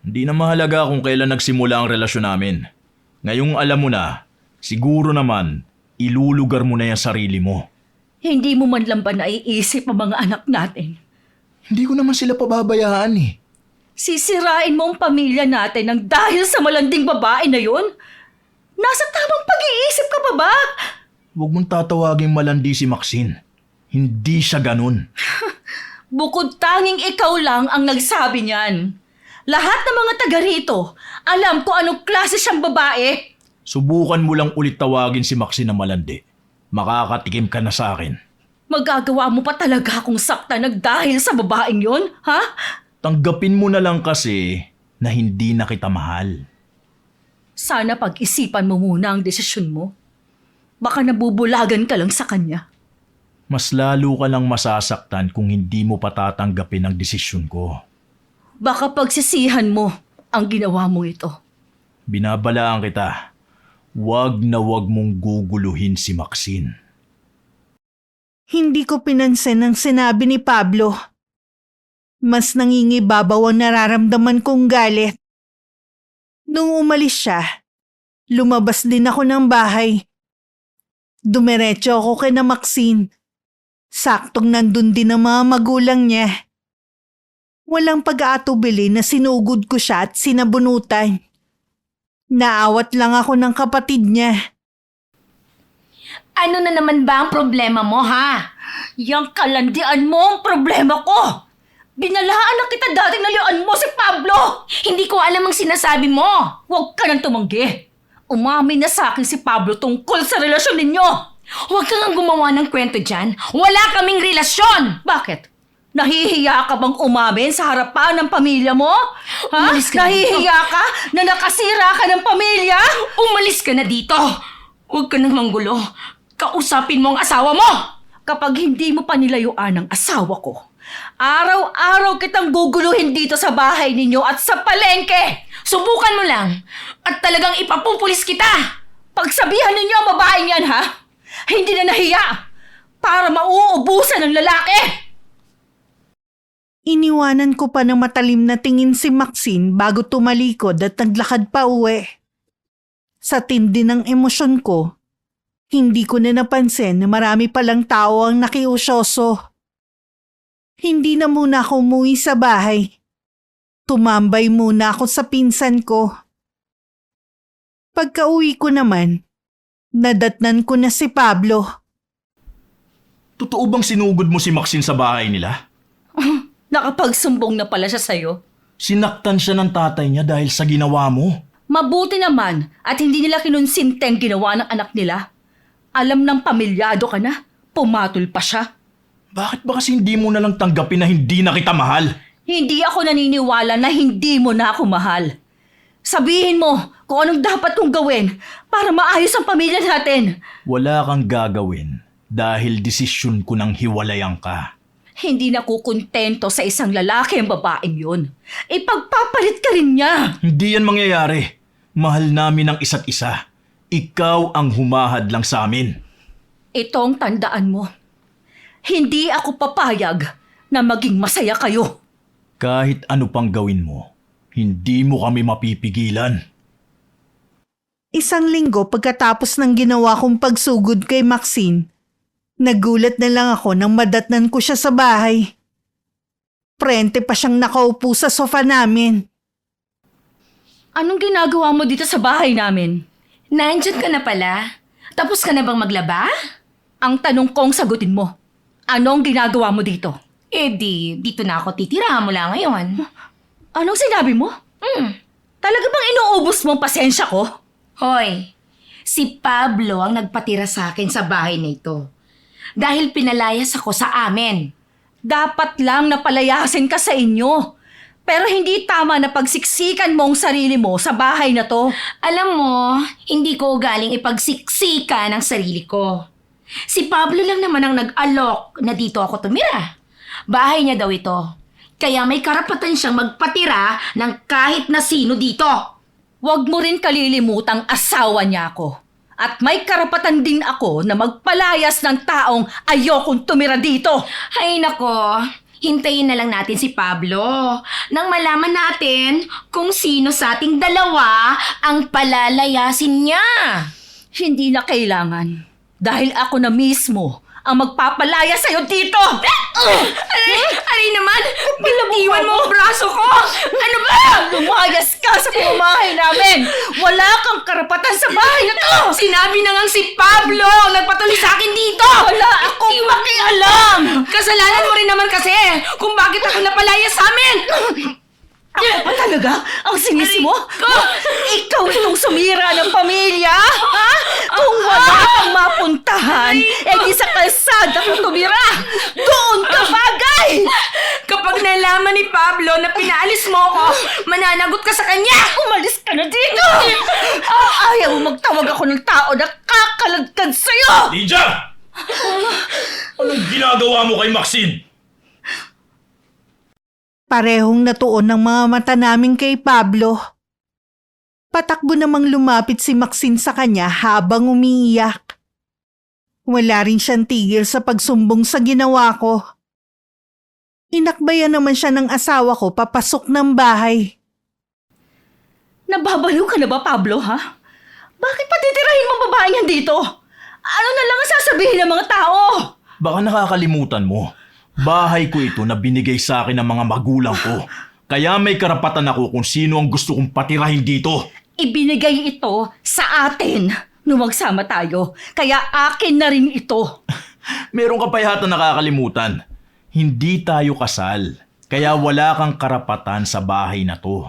D: Hindi na mahalaga kung kailan nagsimula ang relasyon namin. Ngayong alam mo na, siguro naman, ilulugar mo na yung sarili mo.
B: Hindi mo man lang ba naiisip ang mga anak natin?
D: Hindi ko naman sila pababayaan eh.
B: Sisirain mo ang pamilya natin ng dahil sa malanding babae na yun? Nasa tamang pag-iisip ka pa ba?
D: Huwag mong tatawaging malandi si Maxine. Hindi siya ganun.
B: Bukod tanging ikaw lang ang nagsabi niyan. Lahat ng mga taga rito, alam ko anong klase siyang babae.
D: Subukan mo lang ulit tawagin si Maxine na malandi. Makakatikim ka na sa akin.
B: Magagawa mo pa talaga akong saktan ng dahil sa babaeng yon, ha?
D: Tanggapin mo na lang kasi na hindi na kita mahal.
B: Sana pag-isipan mo muna ang desisyon mo. Baka nabubulagan ka lang sa kanya.
D: Mas lalo ka lang masasaktan kung hindi mo patatanggapin ang desisyon ko.
B: Baka pagsisihan mo ang ginawa mo ito.
D: Binabalaan kita. Huwag na huwag mong guguluhin si Maxine.
C: Hindi ko pinansin ang sinabi ni Pablo. Mas nangingibabaw ang nararamdaman kong galit. Nung umalis siya, lumabas din ako ng bahay. Dumiretso ako kay na Maxine. Saktong nandun din ang mga magulang niya. Walang pag-aatubili na sinugod ko siya at sinabunutan. Naawat lang ako ng kapatid niya.
A: Ano na naman ba ang problema mo, ha?
B: Yang kalandian mo ang problema ko! Binalaan na kita dating nalian mo si Pablo!
A: Hindi ko alam ang sinasabi mo.
B: Huwag ka nang tumanggi. Umamin na sa akin si Pablo tungkol sa relasyon ninyo.
A: Huwag ka nga gumawa ng kwento dyan. Wala kaming relasyon.
B: Bakit? Nahihiya ka bang umamin sa harapan ng pamilya mo? Ha?
A: Umalis ka na
B: Nahihiya ka na nakasira ka ng pamilya?
A: Umalis ka na dito. Huwag ka nang manggulo. Kausapin mo ang asawa mo.
B: Kapag hindi mo pa nilayuan ang asawa ko, araw-araw kitang guguluhin dito sa bahay ninyo at sa palengke.
A: Subukan mo lang. At talagang ipapupulis kita.
B: Pagsabihan ninyo ang babaeng yan, ha? Hindi na nahiya para mauubusan ng lalaki.
C: Iniwanan ko pa ng matalim na tingin si Maxine bago tumalikod at naglakad pa uwi. Sa tindi ng emosyon ko, hindi ko na napansin na marami palang tao ang nakiusyoso. Hindi na muna ako umuwi sa bahay. Tumambay muna ako sa pinsan ko. Pagka-uwi ko naman, nadatnan ko na si Pablo.
D: Totoo bang sinugod mo si Maxine sa bahay nila?
B: Nakapagsumbong na pala siya sa'yo.
D: Sinaktan siya ng tatay niya dahil sa ginawa mo.
B: Mabuti naman at hindi nila kinunsinte ang ginawa ng anak nila. Alam ng pamilyado ka na, pumatol pa siya.
D: Bakit ba kasi hindi mo na lang tanggapin na hindi na kita mahal?
B: Hindi ako naniniwala na hindi mo na ako mahal. Sabihin mo kung anong dapat kong gawin para maayos ang pamilya natin.
D: Wala kang gagawin dahil desisyon ko nang hiwalayan ka.
B: Hindi na kukontento sa isang lalaki ang babaeng yun. Ipagpapalit ka rin niya.
D: Hindi yan mangyayari. Mahal namin ang isa't isa. Ikaw ang humahad lang sa amin.
B: Itong tandaan mo. Hindi ako papayag na maging masaya kayo.
D: Kahit ano pang gawin mo, hindi mo kami mapipigilan.
C: Isang linggo pagkatapos ng ginawa kong pagsugod kay Maxine, nagulat na lang ako nang madatnan ko siya sa bahay. Prente pa siyang nakaupo sa sofa namin.
B: Anong ginagawa mo dito sa bahay namin?
A: Nandyan ka na pala. Tapos ka na bang maglaba?
B: Ang tanong kong sagutin mo. Anong ginagawa mo dito?
A: Dito na ako titira mula ngayon.
B: Anong sinabi mo? Talaga bang inuubos mo ang pasensya ko?
A: Hoy, si Pablo ang nagpatira sa akin sa bahay na ito. Dahil pinalayas ako sa amin.
B: Dapat lang napalayasin ka sa inyo. Pero hindi tama na pagsiksikan mo ang sarili mo sa bahay na to.
A: Alam mo, hindi ko galing ipagsiksika ng sarili ko. Si Pablo lang naman ang nag-alok na dito ako tumira. Bahay niya daw ito. Kaya may karapatan siyang magpatira ng kahit na sino dito.
B: Huwag mo rin kalilimutang asawa niya ako. At may karapatan din ako na magpalayas ng taong ayokong tumira dito.
A: Ay nako, hintayin na lang natin si Pablo nang malaman natin kung sino sa ating dalawa ang palalayasin niya.
B: Hindi na kailangan. Dahil ako na mismo ang magpapalaya sa'yo dito!
A: Aray naman, pinag-iwan mo ang braso ko! Ano ba?
B: Lumayas ka sa pamamahay namin! Wala kang karapatan sa bahay na to!
A: Sinabi na ngang si Pablo nagpatuloy sa akin dito!
B: Wala akong makialam!
A: Kasalanan mo rin naman kasi kung bakit ako napalaya sa amin!
B: Ako pa talaga ang sinisi mo? Ikaw itong sumira ng pamilya? Ha? Kung wala kang mapuntahan, di sa kalsada kang tumira! Doon ka bagay!
A: Kapag nalaman ni Pablo na pinaalis mo ko, mananagot ka sa kanya!
B: Umalis ka na dito! Ayaw mo magtawag ako ng tao na kakaladkad sa'yo!
D: Lydia! Anong ginagawa mo kay Maxine?
C: Parehong natuon ng mga mata namin kay Pablo. Patakbo namang lumapit si Maxine sa kanya habang umiiyak. Wala rin siyang tigil sa pagsumbong sa ginawa ko. Inakbayan naman siya ng asawa ko papasok ng bahay.
B: Nababaliw ka na ba, Pablo, ha? Bakit patitirahin mo babaeng yan dito? Ano na lang ang sasabihin ng mga tao?
D: Baka nakakalimutan mo. Bahay ko ito na binigay sa akin ng mga magulang ko. Kaya may karapatan ako kung sino ang gusto kong patirahin dito.
B: Ibinigay ito sa atin nung magsama tayo. Kaya akin na rin ito.
D: Meron ka pa yata nakakalimutan. Hindi tayo kasal. Kaya wala kang karapatan sa bahay na to.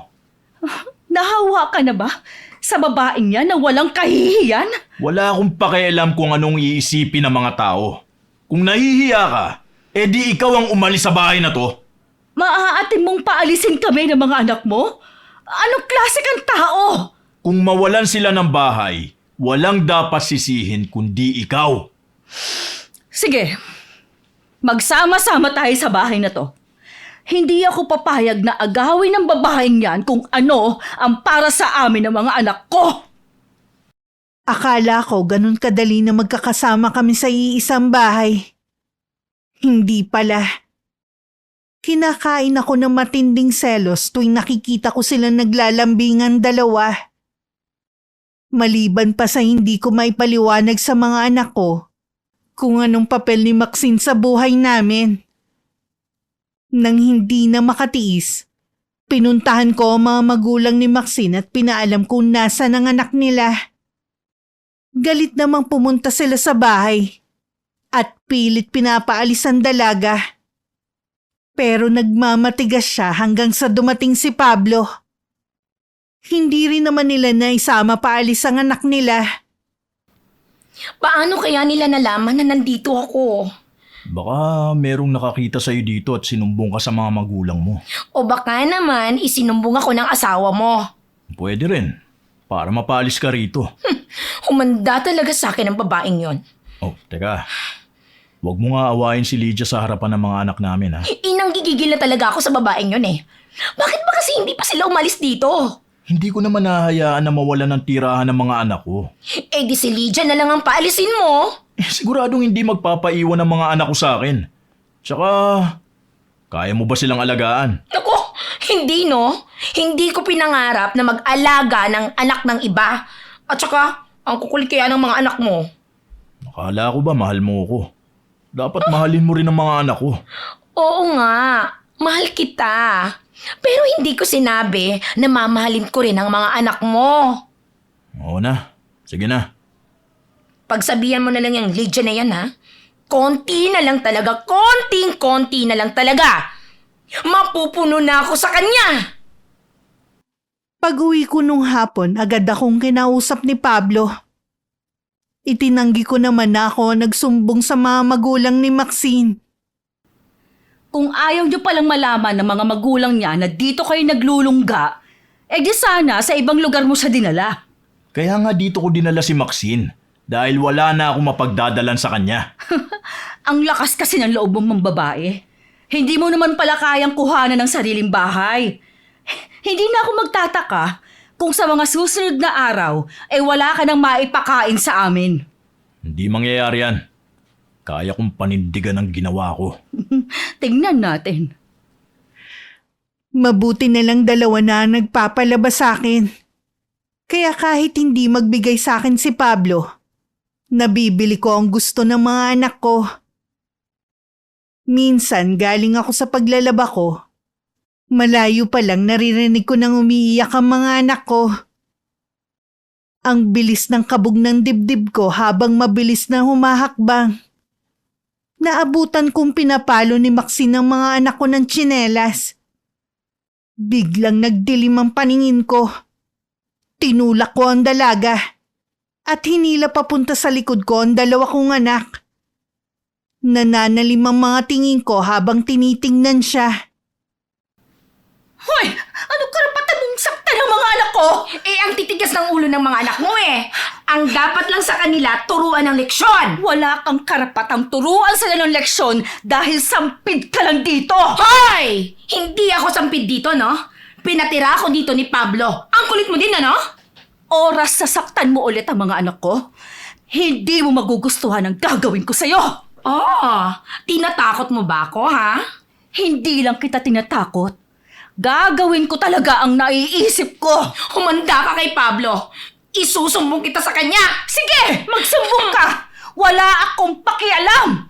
B: Nahawa ka na ba sa babaeng yan na walang kahihiyan?
D: Wala akong pakialam kung anong iisipin ng mga tao. Kung nahihiya ka, di ikaw ang umalis sa bahay na to.
B: Maaatin mong paalisin kami ng mga anak mo? Anong klase kang tao?
D: Kung mawalan sila ng bahay, walang dapat sisihin kundi ikaw.
B: Sige, magsama-sama tayo sa bahay na to. Hindi ako papayag na agawin ng babaeng yan kung ano ang para sa amin ng mga anak ko.
C: Akala ko ganun kadali na magkakasama kami sa iisang bahay. Hindi pala. Kinakain ako ng matinding selos tuwing nakikita ko silang naglalambingan dalawa. Maliban pa sa hindi ko maipaliwanag sa mga anak ko kung anong papel ni Maxine sa buhay namin. Nang hindi na makatiis, pinuntahan ko ang mga magulang ni Maxine at pinaalam kung nasa ng anak nila. Galit namang pumunta sila sa bahay at pilit pinapaalis ang dalaga. Pero nagmamatigas siya hanggang sa dumating si Pablo. Hindi rin naman nila naisama paalis ang anak nila.
A: Paano kaya nila nalaman na nandito ako?
D: Baka merong nakakita sa'yo dito at sinumbong ka sa mga magulang mo.
A: O baka naman isinumbong ako ng asawa mo.
D: Pwede rin. Para mapaalis ka rito.
A: Humanda talaga sa akin ang babaeng yon.
D: Oh, teka. Huwag mo nga awayin si Lydia sa harapan ng mga anak namin, ha?
A: Inanggigigil na talaga ako sa babaeng yon eh. Bakit ba kasi hindi pa sila umalis dito?
D: Hindi ko naman nahahayaan na mawalan ng tirahan ng mga anak ko.
A: Di si Lydia na lang ang paalisin mo.
D: Siguradong hindi magpapaiwan ng mga anak ko sa akin. Tsaka, kaya mo ba silang alagaan?
A: Naku, hindi no. Hindi ko pinangarap na mag-alaga ng anak ng iba. At saka, ang kukulit kaya ng mga anak mo.
D: Akala ko ba mahal mo ko? Dapat mahalin mo rin ang mga anak ko.
A: Oo nga, mahal kita. Pero hindi ko sinabi na mamahalin ko rin ang mga anak mo.
D: Oo na, sige na.
A: Pagsabihan mo na lang yung Lydia na yan ha. Konti na lang talaga, konting-konti na lang talaga. Mapupuno na ako sa kanya.
C: Pag-uwi ko nung hapon, agad akong kinausap ni Pablo. Itinanggi ko naman na ako nagsumbong sa mga magulang ni Maxine.
B: Kung ayaw niyo palang malaman ng mga magulang niya na dito kayo naglulungga, di sana sa ibang lugar mo siya dinala.
D: Kaya nga dito ko dinala si Maxine. Dahil wala na akong mapagdadalan sa kanya.
B: Ang lakas kasi ng loob mong babae. Hindi mo naman pala kayang kuhanan ng sariling bahay. Hindi na ako magtataka kung sa mga susunod na araw ay wala ka nang maipakain sa amin.
D: Hindi mangyayari yan. Kaya kong panindigan ang ginawa ko.
B: Tingnan natin.
C: Mabuti na lang dalawa na ang nagpapalabas sa akin. Kaya kahit hindi magbigay sa akin si Pablo, nabibili ko ang gusto ng mga anak ko. Minsan galing ako sa paglalaba ko. Malayo pa lang naririnig ko nang umiiyak ang mga anak ko. Ang bilis ng kabog ng dibdib ko habang mabilis na humahakbang. Naabutan kong pinapalo ni Maxine ang mga anak ko ng tsinelas. Biglang nagdilim ang paningin ko. Tinulak ko ang dalaga at hinila papunta sa likod ko ang dalawa kong anak. Nananalim ang mga tingin ko habang tinitingnan siya.
B: Hoy! Ano karapatan mong saktan ng mga anak ko?
A: Ang titigas ng ulo ng mga anak mo eh. Ang dapat lang sa kanila, turuan ng leksyon.
B: Wala kang karapatang turuan sila ng leksyon dahil sampid ka lang dito.
A: Hoy! Hindi ako sampid dito, no? Pinatira ako dito ni Pablo. Ang kulit mo din, ano?
B: Oras sasaktan mo ulit ang mga anak ko. Hindi mo magugustuhan ang gagawin ko sa'yo.
A: Tinatakot mo ba ako, ha?
B: Hindi lang kita tinatakot. Gagawin ko talaga ang naiisip ko.
A: Humanda ka kay Pablo. Isusumbong kita sa kanya.
B: Sige, magsumbong ka. Wala akong pakialam.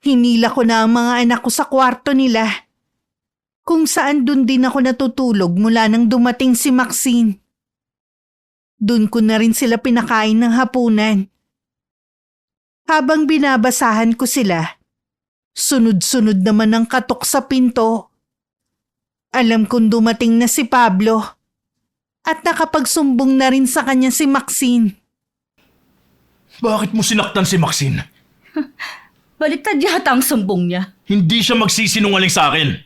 C: Hinila ko na ang mga anak ko sa kwarto nila. Kung saan dun din ako natutulog mula nang dumating si Maxine. Dun ko na rin sila pinakain ng hapunan. Habang binabasahan ko sila, sunod-sunod naman ang katok sa pinto. Alam kong dumating na si Pablo at nakapagsumbong na rin sa kanya si Maxine.
D: Bakit mo sinaktan si Maxine?
B: Baliktad yata ang sumbong niya.
D: Hindi siya magsisinungaling sa akin.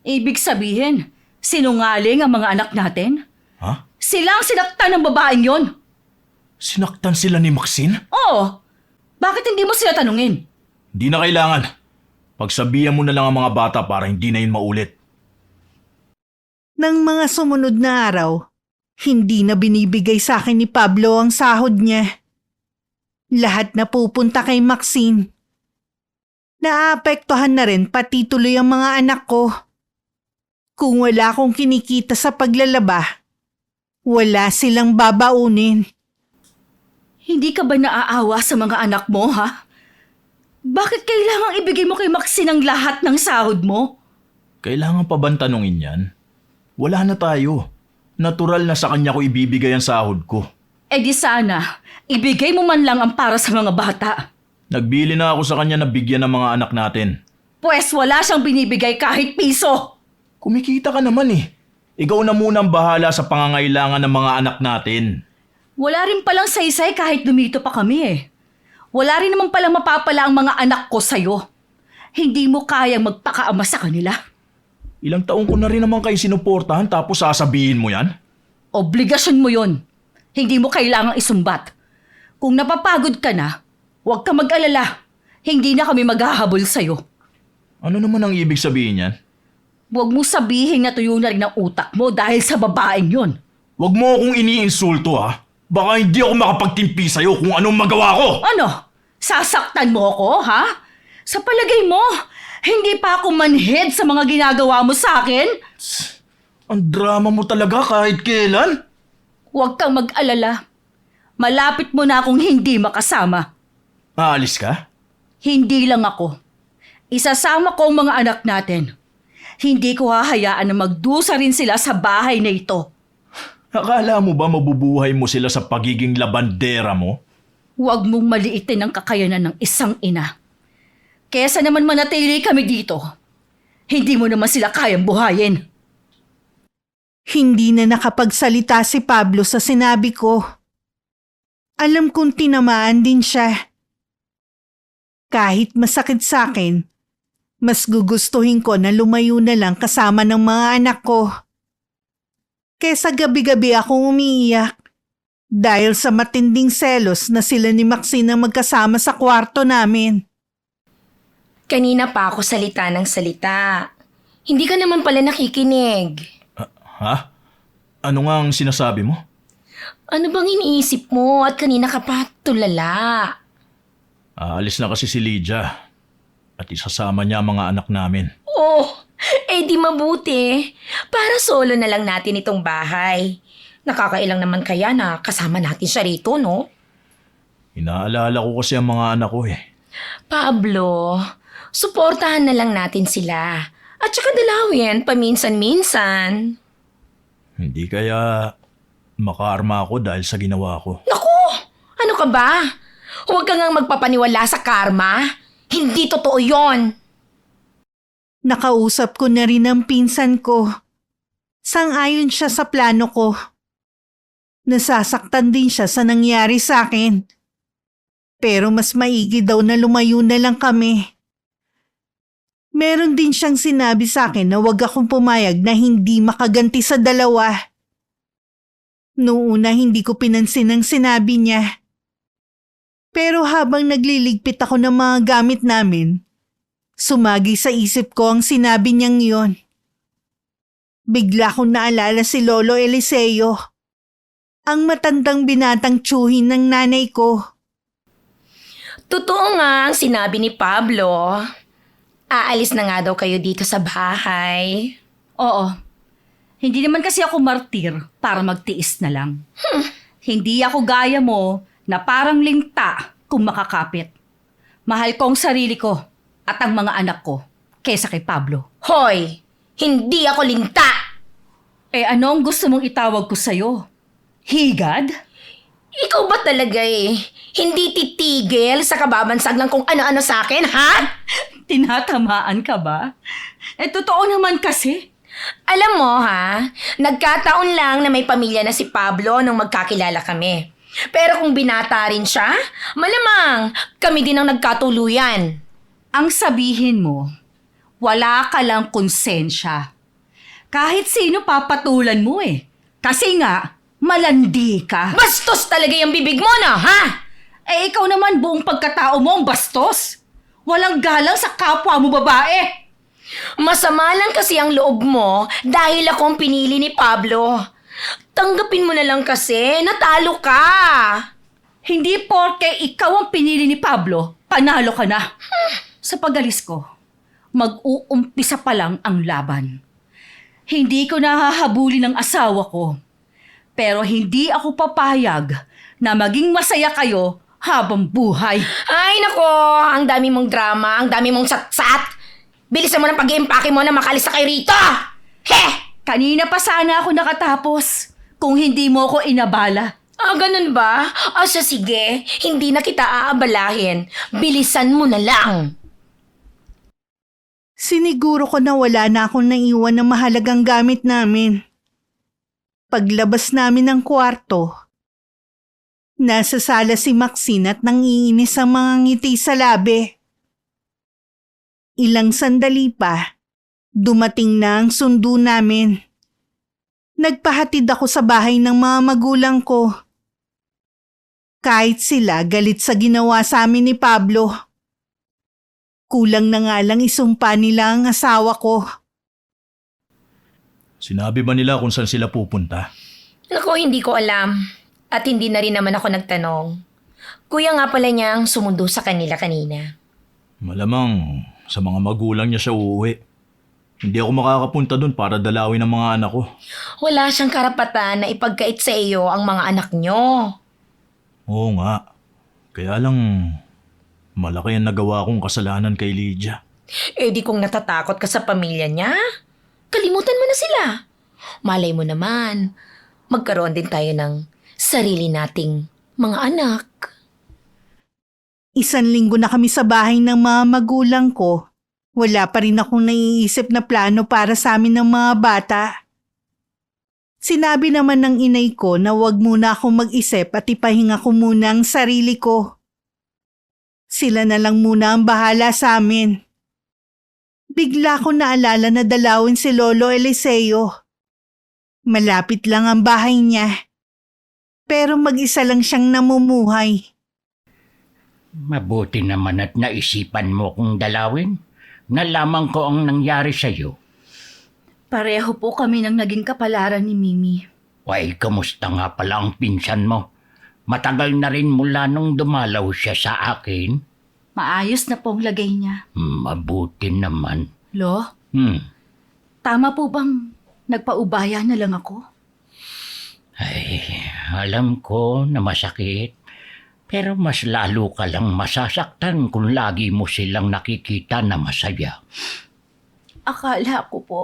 B: Ibig sabihin, sinungaling ang mga anak natin?
D: Ha?
B: Sila ang sinaktan ng babaeng yon.
D: Sinaktan sila ni Maxine?
B: Oo. Bakit hindi mo sila tanungin?
D: Hindi na kailangan. Pagsabihan mo na lang ang mga bata para hindi na yun maulit.
C: Nang mga sumunod na araw, hindi na binibigay sa akin ni Pablo ang sahod niya. Lahat na pupunta kay Maxine. Naapektuhan na rin pati tuloy ang mga anak ko. Kung wala akong kinikita sa paglalaba, wala silang babaunin.
B: Hindi ka ba naaawa sa mga anak mo, ha? Bakit kailangang ibigay mo kay Maxine ang lahat ng sahod mo?
D: Kailangan pa bang tanungin yan? Wala na tayo. Natural na sa kanya ko ibibigay ang sahod ko.
B: Eh di sana, ibigay mo man lang ang para sa mga bata.
D: Nagbili na ako sa kanya na bigyan ng mga anak natin.
B: Pwes wala siyang binibigay kahit piso.
D: Kumikita ka naman eh. Ikaw na muna ang bahala sa pangangailangan ng mga anak natin.
B: Wala rin palang saysay kahit dumito pa kami eh. Wala rin naman palang mapapala ang mga anak ko sa'yo. Hindi mo kayang magpakaama sa kanila.
D: Ilang taon ko na rin naman kayo sinuportahan tapos sasabihin mo yan?
B: Obligasyon mo yon. Hindi mo kailangang isumbat. Kung napapagod ka na, huwag ka mag-alala. Hindi na kami maghahabol sa'yo.
D: Ano naman ang ibig sabihin yan?
B: Huwag mo sabihin na tuyo na rin ang utak mo dahil sa babaeng yon.
D: Huwag mo akong iniinsulto ha. Baka hindi ako makapagtimpi sa'yo kung anong magawa ko.
B: Ano? Sasaktan mo ako, ha? Sa palagay mo, hindi pa ako manhid sa mga ginagawa mo sa akin?
D: Ang drama mo talaga kahit kailan.
B: Huwag kang mag-alala. Malapit mo na akong hindi makasama.
D: Aalis ka?
B: Hindi lang ako. Isasama ko ang mga anak natin. Hindi ko hahayaan na magdusa rin sila sa bahay na ito.
D: Akala mo ba mabubuhay mo sila sa pagiging labandera mo?
B: Huwag mong maliitin ang kakayanan ng isang ina. Kesa naman manatili kami dito, hindi mo naman sila kayang buhayin.
C: Hindi na nakapagsalita si Pablo sa sinabi ko. Alam kong tinamaan din siya. Kahit masakit sa akin, mas gugustuhin ko na lumayo na lang kasama ng mga anak ko. Kesa gabi-gabi akong umiiyak Dahil sa matinding selos na sila ni Maxine ang magkasama sa kwarto namin.
A: Kanina pa ako salita ng salita. Hindi ka naman pala nakikinig.
D: Ha? Ano nga ang sinasabi mo?
A: Ano bang iniisip mo at kanina ka pa tulala?
D: Aalis na kasi si Lydia. At isasama niya ang mga anak namin.
A: Oh, di mabuti. Para solo na lang natin itong bahay. Nakakailang naman kaya na kasama natin siya rito, no?
D: Inaalala ko kasi ang mga anak ko eh.
A: Pablo, suportahan na lang natin sila. At saka dalawin paminsan-minsan.
D: Hindi kaya makaarma ako dahil sa ginawa ko.
A: Naku! Ano ka ba? Huwag ka ngang magpapaniwala sa karma. Hindi totoo yon.
C: Nakausap ko na rin ang pinsan ko. Sang-ayon siya sa plano ko. Nasasaktan din siya sa nangyari sa akin. Pero mas maigi daw na lumayo na lang kami. Meron din siyang sinabi sa akin na wag akong pumayag na hindi makaganti sa dalawa. Noong una hindi ko pinansin ang sinabi niya. Pero habang nagliligpit ako ng mga gamit namin, sumagi sa isip ko ang sinabi niyang yon. Bigla kong naalala si Lolo Eliseo, ang matandang binatang tiyuhin ng nanay ko.
A: Totoo nga ang sinabi ni Pablo. Aalis na nga daw kayo dito sa bahay.
B: Oo. Hindi naman kasi ako martir para magtiis na lang. Hindi ako gaya mo na parang linta kung makakapit. Mahal ko ang sarili ko at ang mga anak ko kaysa kay Pablo.
A: Hoy! Hindi ako linta!
B: Ano ang gusto mong itawag ko sa'yo? Higad?
A: Ikaw ba talaga hindi titigil sa kababansag ng kung ano-ano sa akin, ha?
B: Tinatamaan ka ba? Totoo naman kasi.
A: Alam mo ha, nagkataon lang na may pamilya na si Pablo nung magkakilala kami. Pero kung binata rin siya, malamang kami din ang nagkatuluyan.
B: Ang sabihin mo, wala ka lang konsensya. Kahit sino papatulan mo Kasi nga, malandi ka.
A: Bastos talaga yung bibig mo na, ha?
B: Ikaw naman buong pagkatao mo ang bastos. Walang galang sa kapwa mo babae.
A: Masama lang kasi ang loob mo dahil akong pinili ni Pablo. Tanggapin mo na lang kasi, natalo ka.
B: Hindi porke ikaw ang pinili ni Pablo, panalo ka na. Sa pag-alis ko, mag-uumpisa pa lang ang laban. Hindi ko nahahabulin ng asawa ko. Pero hindi ako papayag na maging masaya kayo habang buhay.
A: Ay nako, ang dami mong drama, ang dami mong satsat. Bilisan mo ng pag-iimpake mo na makalis na kayo rito! Heh!
B: Kanina pa sana ako nakatapos kung hindi mo ko inabala.
A: Ganun ba? Sige, hindi na kita aabalahin. Bilisan mo na lang.
C: Siniguro ko na wala na akong naiwan ng mahalagang gamit namin. Paglabas namin ng kwarto, nasa sala si Maxine at nangiinis ang mga ngiti sa labi. Ilang sandali pa, dumating na ang sundo namin. Nagpahatid ako sa bahay ng mga magulang ko. Kahit sila galit sa ginawa sa amin ni Pablo. Kulang na nga lang isumpa nila ang asawa ko.
D: Sinabi ba nila kung saan sila pupunta?
A: Naku, hindi ko alam. At hindi na rin naman ako nagtanong. Kuya nga pala niyang sumundo sa kanila kanina.
D: Malamang sa mga magulang niya siya uuwi. Hindi ako makakapunta doon para dalawin ang mga anak ko.
A: Wala siyang karapatan na ipagkait sa iyo ang mga anak niyo.
D: Oo nga. Kaya lang malaki ang nagawa kong kasalanan kay Lydia.
A: Di kung natatakot ka sa pamilya niya, kalimutan mo na sila. Malay mo naman, magkaroon din tayo ng sarili nating mga anak.
C: 1 linggo na kami sa bahay ng mga magulang ko. Wala pa rin akong naiisip na plano para sa amin ng mga bata. Sinabi naman ng inay ko na wag muna akong mag-isip at ipahinga ko muna ang sarili ko. Sila na lang muna ang bahala sa amin. Bigla ko naalala na dalawin si Lolo Eliseo. Malapit lang ang bahay niya. Pero mag-isa lang siyang namumuhay.
E: Mabuti naman at naisipan mo kong dalawin. Nalaman ko ang nangyari sa'yo.
B: Pareho po kami ng naging kapalaran ni Mimi.
E: Why, kamusta nga pala ang pinsan mo? Matagal na rin mula nung dumalaw siya sa akin.
B: Maayos na po ang lagay niya.
E: Mabuti naman.
B: Lo,
E: Hmm.
B: tama po bang nagpaubaya na lang ako?
E: Ay, alam ko na masakit. Pero mas lalo ka lang masasaktan kung lagi mo silang nakikita na masaya.
B: Akala ko po,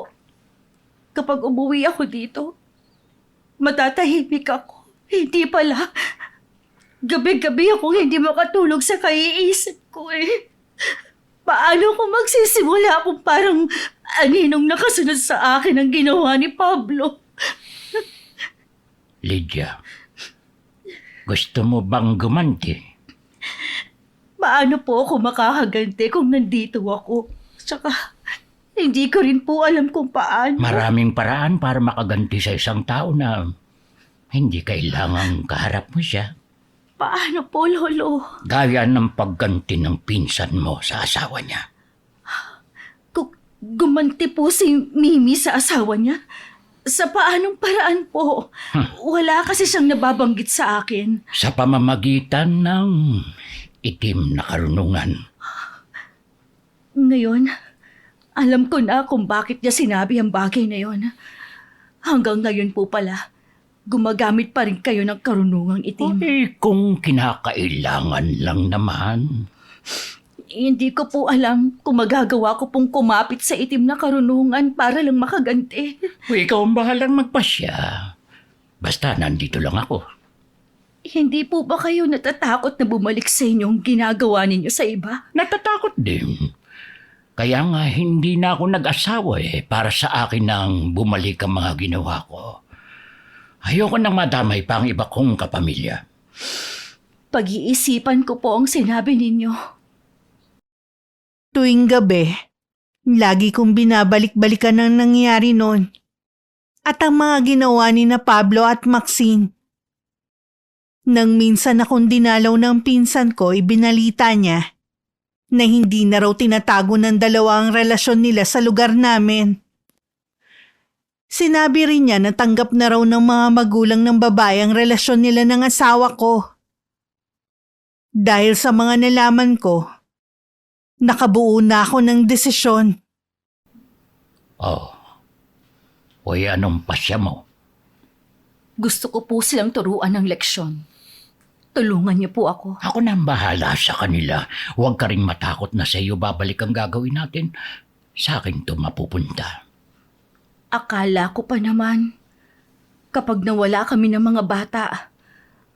B: kapag umuwi ako dito, matatahimik ako. Hindi pala. Gabi-gabi akong hindi makatulog sa kaiisip ko eh. Paano ko magsisimula kung parang aninong nakasunod sa akin ang ginawa ni Pablo?
E: Lydia, gusto mo bang gumanti?
B: Paano po ako makakaganti kung nandito ako? Tsaka, hindi ko rin po alam kung paano.
E: Maraming paraan para makaganti sa isang tao na hindi kailangang kaharap mo siya.
B: Paano po, Lolo?
E: Gaya ng pagganti ng pinsan mo sa asawa niya.
B: Gumanti po si Mimi sa asawa niya? Sa paanong paraan po? Wala kasi siyang nababanggit sa akin.
E: Sa pamamagitan ng itim na karunungan.
B: Ngayon, alam ko na kung bakit niya sinabi ang bagay na yon. Hanggang ngayon po pala, gumagamit pa rin kayo ng karunungang itim.
E: Eh, kung kinakailangan lang naman.
B: Hindi ko po alam kung magagawa ko pong kumapit sa itim na karunungan para lang makaganti.
E: Ikaw ang bahalang magpasya. Basta nandito lang ako.
B: Hindi po ba kayo natatakot na bumalik sa inyong ginagawa ninyo sa iba?
E: Natatakot din. Kaya nga hindi na ako nag-asawa para sa akin nang bumalik ang mga ginawa ko. Ayoko nang madamay pa ang iba kong kapamilya.
B: Pag-iisipan ko po ang sinabi ninyo.
C: Tuwing gabi, lagi kong binabalik-balikan ang nangyari noon at ang mga ginawa ni na Pablo at Maxine. Nang minsan akong dinalaw ng pinsan ko, ibinalita niya na hindi na raw tinatago ng dalawa ang relasyon nila sa lugar namin. Sinabi rin niya na tanggap na raw ng mga magulang ng babae ang relasyon nila ng asawa ko. Dahil sa mga nalaman ko, nakabuo na ako ng desisyon.
E: Oh. Uy, anong pasya mo?
B: Gusto ko po silang turuan ng leksyon. Tulungan niyo po ako.
E: Ako na ang bahala sa kanila. Huwag ka rin matakot na sa iyo babalik ang gagawin natin. Sa akin to mapupunta.
B: Akala ko pa naman, kapag nawala kami ng mga bata,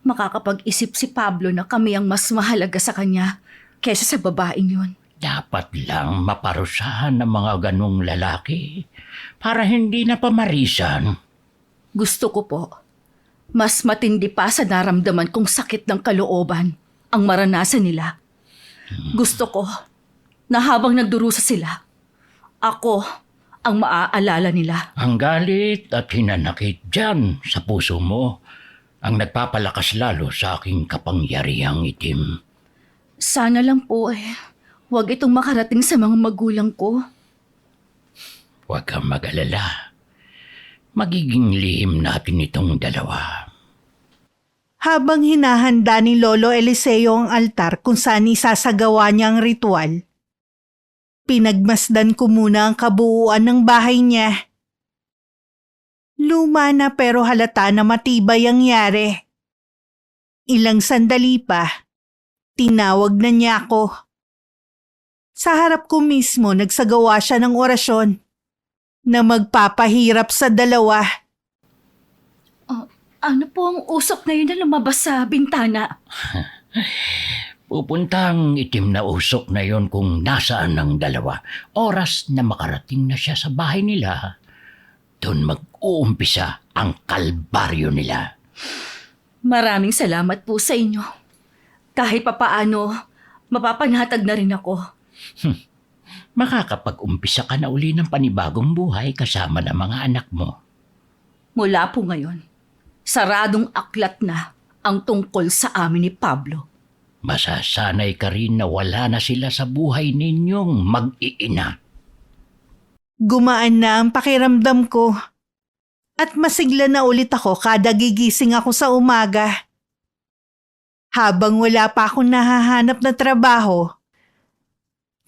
B: makakapag-isip si Pablo na kami ang mas mahalaga sa kanya kaysa sa babaeng yun.
E: Dapat lang maparusahan ng mga ganong lalaki para hindi na pamarisan.
B: Gusto ko po, mas matindi pa sa naramdaman kong sakit ng kalooban ang maranasan nila. Gusto ko na habang nagdurusa sila, ako ang maaalala nila.
E: Ang galit at hinanakit dyan sa puso mo ang nagpapalakas lalo sa aking kapangyarihang itim.
B: Sana lang po huwag itong makarating sa mga magulang ko.
E: Huwag kang mag-alala. Magiging lihim natin itong dalawa.
C: Habang hinahanda ni Lolo Eliseo ang altar kung saan isasagawa niya ang ritual, pinagmasdan ko muna ang kabuuan ng bahay niya. Luma na pero halata na matibay ang yari. Ilang sandali pa, tinawag na niya ako. Sa harap ko mismo nagsagawa siya ng orasyon na magpapahirap sa dalawa.
B: Ano po ang usok na yun na lumabas sa bintana?
E: Pupunta ang itim na usok na yon kung nasaan ang dalawa. Oras na makarating na siya sa bahay nila, doon mag-uumpisa ang kalbaryo nila.
B: Maraming salamat po sa inyo. Kahit papaano, mapapanatag na rin ako.
E: Makakapag-umpisa ka na uli ng panibagong buhay kasama ng mga anak mo.
B: Mula po ngayon, saradong aklat na ang tungkol sa amin ni Pablo.
E: Masasanay ka rin na wala na sila sa buhay ninyong mag-iina.
C: Gumaan na ang pakiramdam ko. At masigla na ulit ako kada gigising ako sa umaga. Habang wala pa akong nahahanap na trabaho,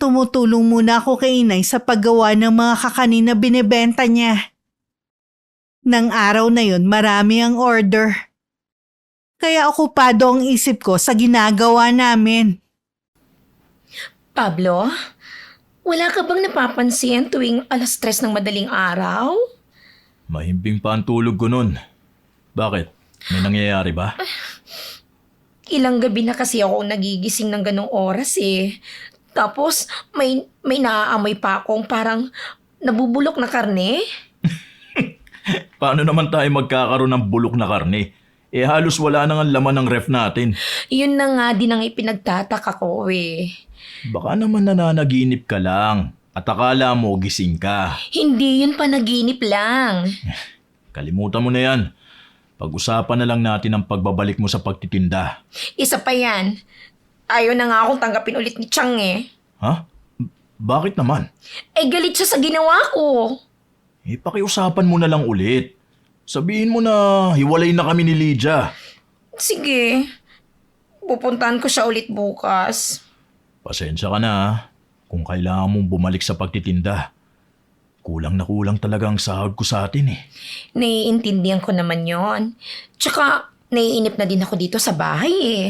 C: tumutulong muna ako kay inay sa paggawa ng mga kakanin na binebenta niya. Nang araw na yon marami ang order. Kaya okupado ang isip ko sa ginagawa namin.
A: Pablo, wala ka bang napapansin tuwing 3:00 ng madaling araw?
D: Mahimbing pa ang tulog ko nun. Bakit? May nangyayari ba?
A: Ilang gabi na kasi ako nagigising ng ganong oras eh. Tapos may naaamoy pa akong parang nabubulok na karne.
D: Paano naman tayo magkakaroon ng bulok na karne? Eh halos wala nang ang laman ng ref natin.
A: Yun na nga din ang ipinagtataka ko eh.
D: Baka naman nananaginip ka lang at akala mo gising ka.
A: Hindi yun panaginip lang.
D: Kalimutan mo na yan. Pag-usapan na lang natin ang pagbabalik mo sa pagtitinda.
A: Isa pa yan. Ayaw na nga akong tanggapin ulit ni Chang eh.
D: Ha? Bakit naman?
A: Eh galit siya sa ginawa ko.
D: Eh pakiusapan mo na lang ulit. Sabihin mo na hiwalay na kami ni Lydia.
A: Sige. Pupuntahan ko siya ulit bukas.
D: Pasensya ka na ha, kung kailangan mong bumalik sa pagtitinda. Kulang na kulang talaga ang sahod ko sa atin eh.
A: Naiintindihan ko naman yon. Tsaka naiinip na din ako dito sa bahay eh.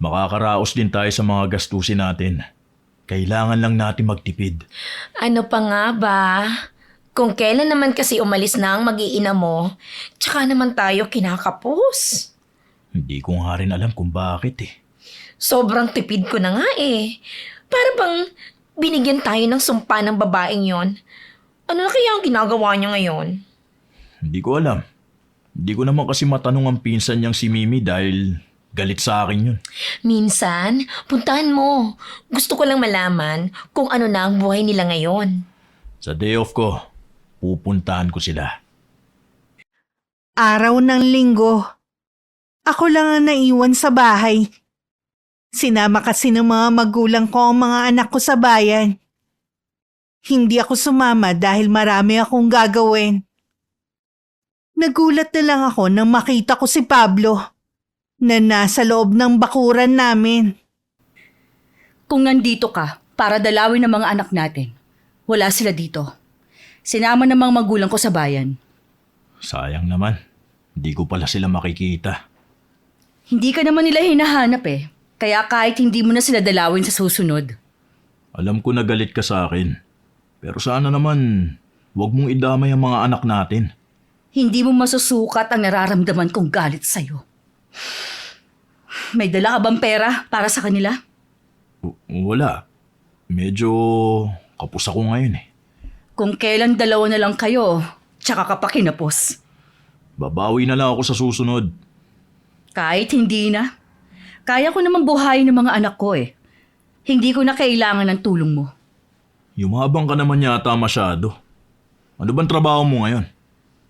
D: Makakaraos din tayo sa mga gastusin natin. Kailangan lang natin magtipid.
A: Ano pa nga ba? Kung kailan naman kasi umalis na ang mag-iina mo, tsaka naman tayo kinakapos.
D: Hindi ko nga rin alam kung bakit eh.
A: Sobrang tipid ko na nga eh. Para bang binigyan tayo ng sumpa ng babaeng yon. Ano na kaya ang ginagawa niya ngayon?
D: Hindi ko alam. Hindi ko naman kasi matanong ang pinsan niyang si Mimi dahil galit sa akin yun.
A: Minsan, puntahan mo. Gusto ko lang malaman kung ano na ang buhay nila ngayon.
D: Sa day off ko, pupuntahan ko sila.
C: Araw ng linggo. Ako lang ang naiwan sa bahay. Sinama kasi ng mga magulang ko ang mga anak ko sa bayan. Hindi ako sumama dahil marami akong gagawin. Nagulat na lang ako nang makita ko si Pablo na nasa loob ng bakuran namin.
B: Kung nandito ka para dalawin ang mga anak natin, wala sila dito. Sinama ng mga magulang ko sa bayan.
D: Sayang naman. Hindi ko pala sila makikita.
B: Hindi ka naman nila hinahanap eh. Kaya kahit hindi mo na sila dalawin sa susunod.
D: Alam ko na galit ka sa akin. Pero sana naman, huwag mong idamay ang mga anak natin.
B: Hindi mo masusukat ang nararamdaman kong galit sa'yo. May dala ka bang pera para sa kanila?
D: Wala. Medyo kapos ako ngayon eh.
B: Kung kailan dalawa na lang kayo, tsaka ka pa kinapos.
D: Babawi na lang ako sa susunod.
B: Kahit hindi na. Kaya ko naman buhayin ng mga anak ko eh. Hindi ko na kailangan ng tulong mo.
D: Yumabang ka naman yata masyado. Ano bang trabaho mo ngayon?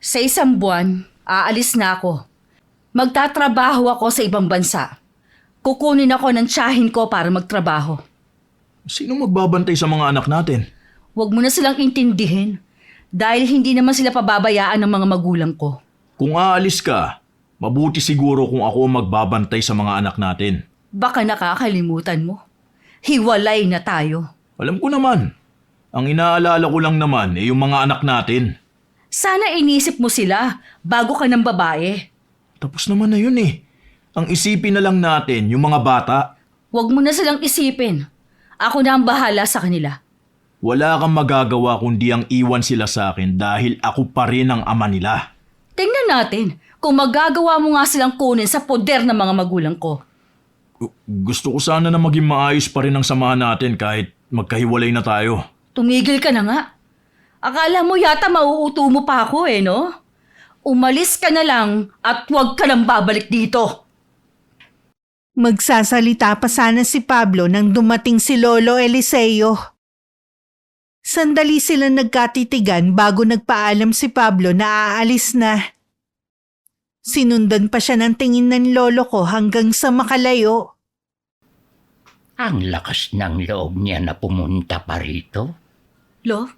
B: Sa 1 buwan, aalis na ako. Magtatrabaho ako sa ibang bansa. Kukunin ako ng tiyahin ko para magtrabaho.
D: Sino magbabantay sa mga anak natin?
B: Huwag mo na silang intindihin dahil hindi naman sila pababayaan ng mga magulang ko.
D: Kung aalis ka, mabuti siguro kung ako ang magbabantay sa mga anak natin.
B: Baka nakakalimutan mo. Hiwalay na tayo.
D: Alam ko naman. Ang inaalala ko lang naman ay yung mga anak natin.
B: Sana inisip mo sila bago ka ng babae.
D: Tapos naman na yun eh. Ang isipin na lang natin yung mga bata.
B: Huwag mo na silang isipin. Ako na ang bahala sa kanila.
D: Wala kang magagawa kundi ang iwan sila sa akin dahil ako pa rin ang ama nila.
B: Tingnan natin kung magagawa mo nga silang kunin sa poder ng mga magulang ko.
D: Gusto ko sana na maging maayos pa rin ang samahan natin kahit magkahiwalay na tayo.
B: Tumigil ka na nga. Akala mo yata mauuto mo pa ako eh, no? Umalis ka na lang at huwag ka nang babalik dito.
C: Magsasalita pa sana si Pablo nang dumating si Lolo Eliseo. Sandali sila nagkatitigan bago nagpaalam si Pablo na aalis na. Sinundan pa siya ng tingin ng lolo ko hanggang sa makalayo.
E: Ang lakas ng loob niya na pumunta pa rito.
B: Lo,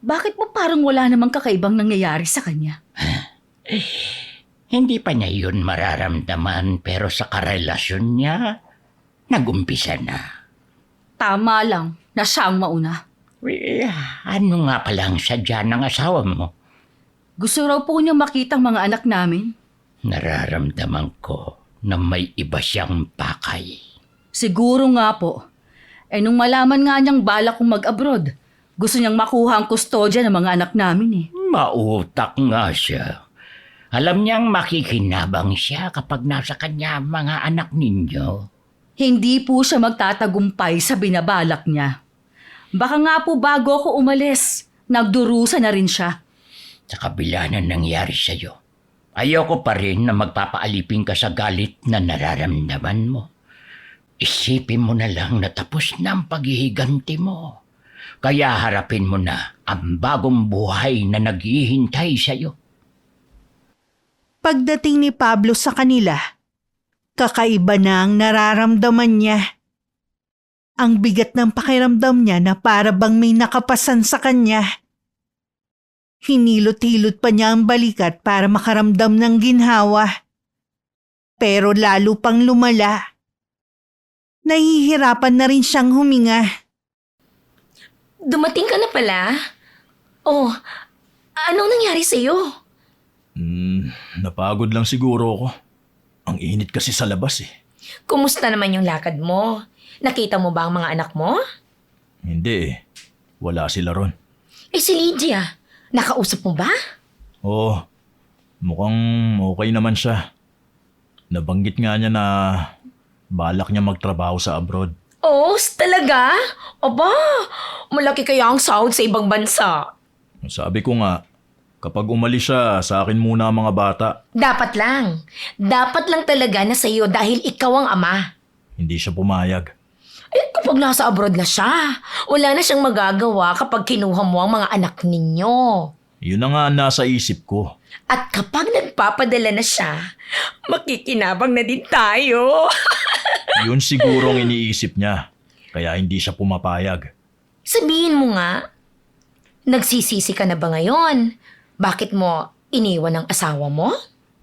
B: bakit mo parang wala namang kakaibang nangyayari sa kanya?
E: Hindi pa niya yun mararamdaman pero sa karelasyon niya, nagumpisa na.
B: Tama lang na siya ang mauna.
E: Ano nga palang sadya ng asawa mo?
B: Gusto raw po niya makita ang mga anak namin.
E: Nararamdaman ko na may iba siyang pakay.
B: Siguro nga po. Nung malaman nga niyang balak kong mag-abroad, gusto niyang makuha ang kustodya ng mga anak namin eh.
E: Mautak nga siya. Alam niyang makikinabang siya kapag nasa kanya ang mga anak ninyo.
B: Hindi po siya magtatagumpay sa binabalak niya. Baka nga po bago ako umalis, nagdurusa na rin siya.
E: Sa kabila na nangyari sa'yo, ayoko pa rin na magpapaalipin ka sa galit na nararamdaman mo. Isipin mo na lang na tapos na ang paghihiganti mo. Kaya harapin mo na ang bagong buhay na naghihintay sa'yo.
C: Pagdating ni Pablo sa kanila, kakaiba na ang nararamdaman niya. Ang bigat ng pakiramdam niya na para bang may nakapasan sa kanya. Hinilot-hilot pa niya ang balikat para makaramdam ng ginhawa. Pero lalo pang lumala. Nahihirapan na rin siyang huminga.
A: Dumating ka na pala? Oh, anong nangyari sa'yo?
D: Napagod lang siguro ako. Ang init kasi sa labas eh.
A: Kumusta naman yung lakad mo? Nakita mo ba ang mga anak mo?
D: Hindi eh. Wala sila ron.
A: Eh si Lydia, nakausap mo ba?
D: Oo. Mukhang okay naman siya. Nabanggit nga niya na balak niya magtrabaho sa abroad.
A: Oh, talaga? Aba, malaki kaya ang sahod sa ibang bansa.
D: Sabi ko nga, kapag umalis siya, sa akin muna ang mga bata.
A: Dapat lang. Dapat lang talaga na sa'yo dahil ikaw ang ama.
D: Hindi siya pumayag.
A: Eh, kapag nasa abroad na siya, wala na siyang magagawa kapag kinuha mo ang mga anak ninyo.
D: Yun na nga ang nasa isip ko.
A: At kapag nagpapadala na siya, makikinabang na din tayo.
D: Yun siguro ang iniisip niya. Kaya hindi siya pumapayag.
A: Sabihin mo nga, nagsisisi ka na ba ngayon? Bakit mo iniwan ang asawa mo?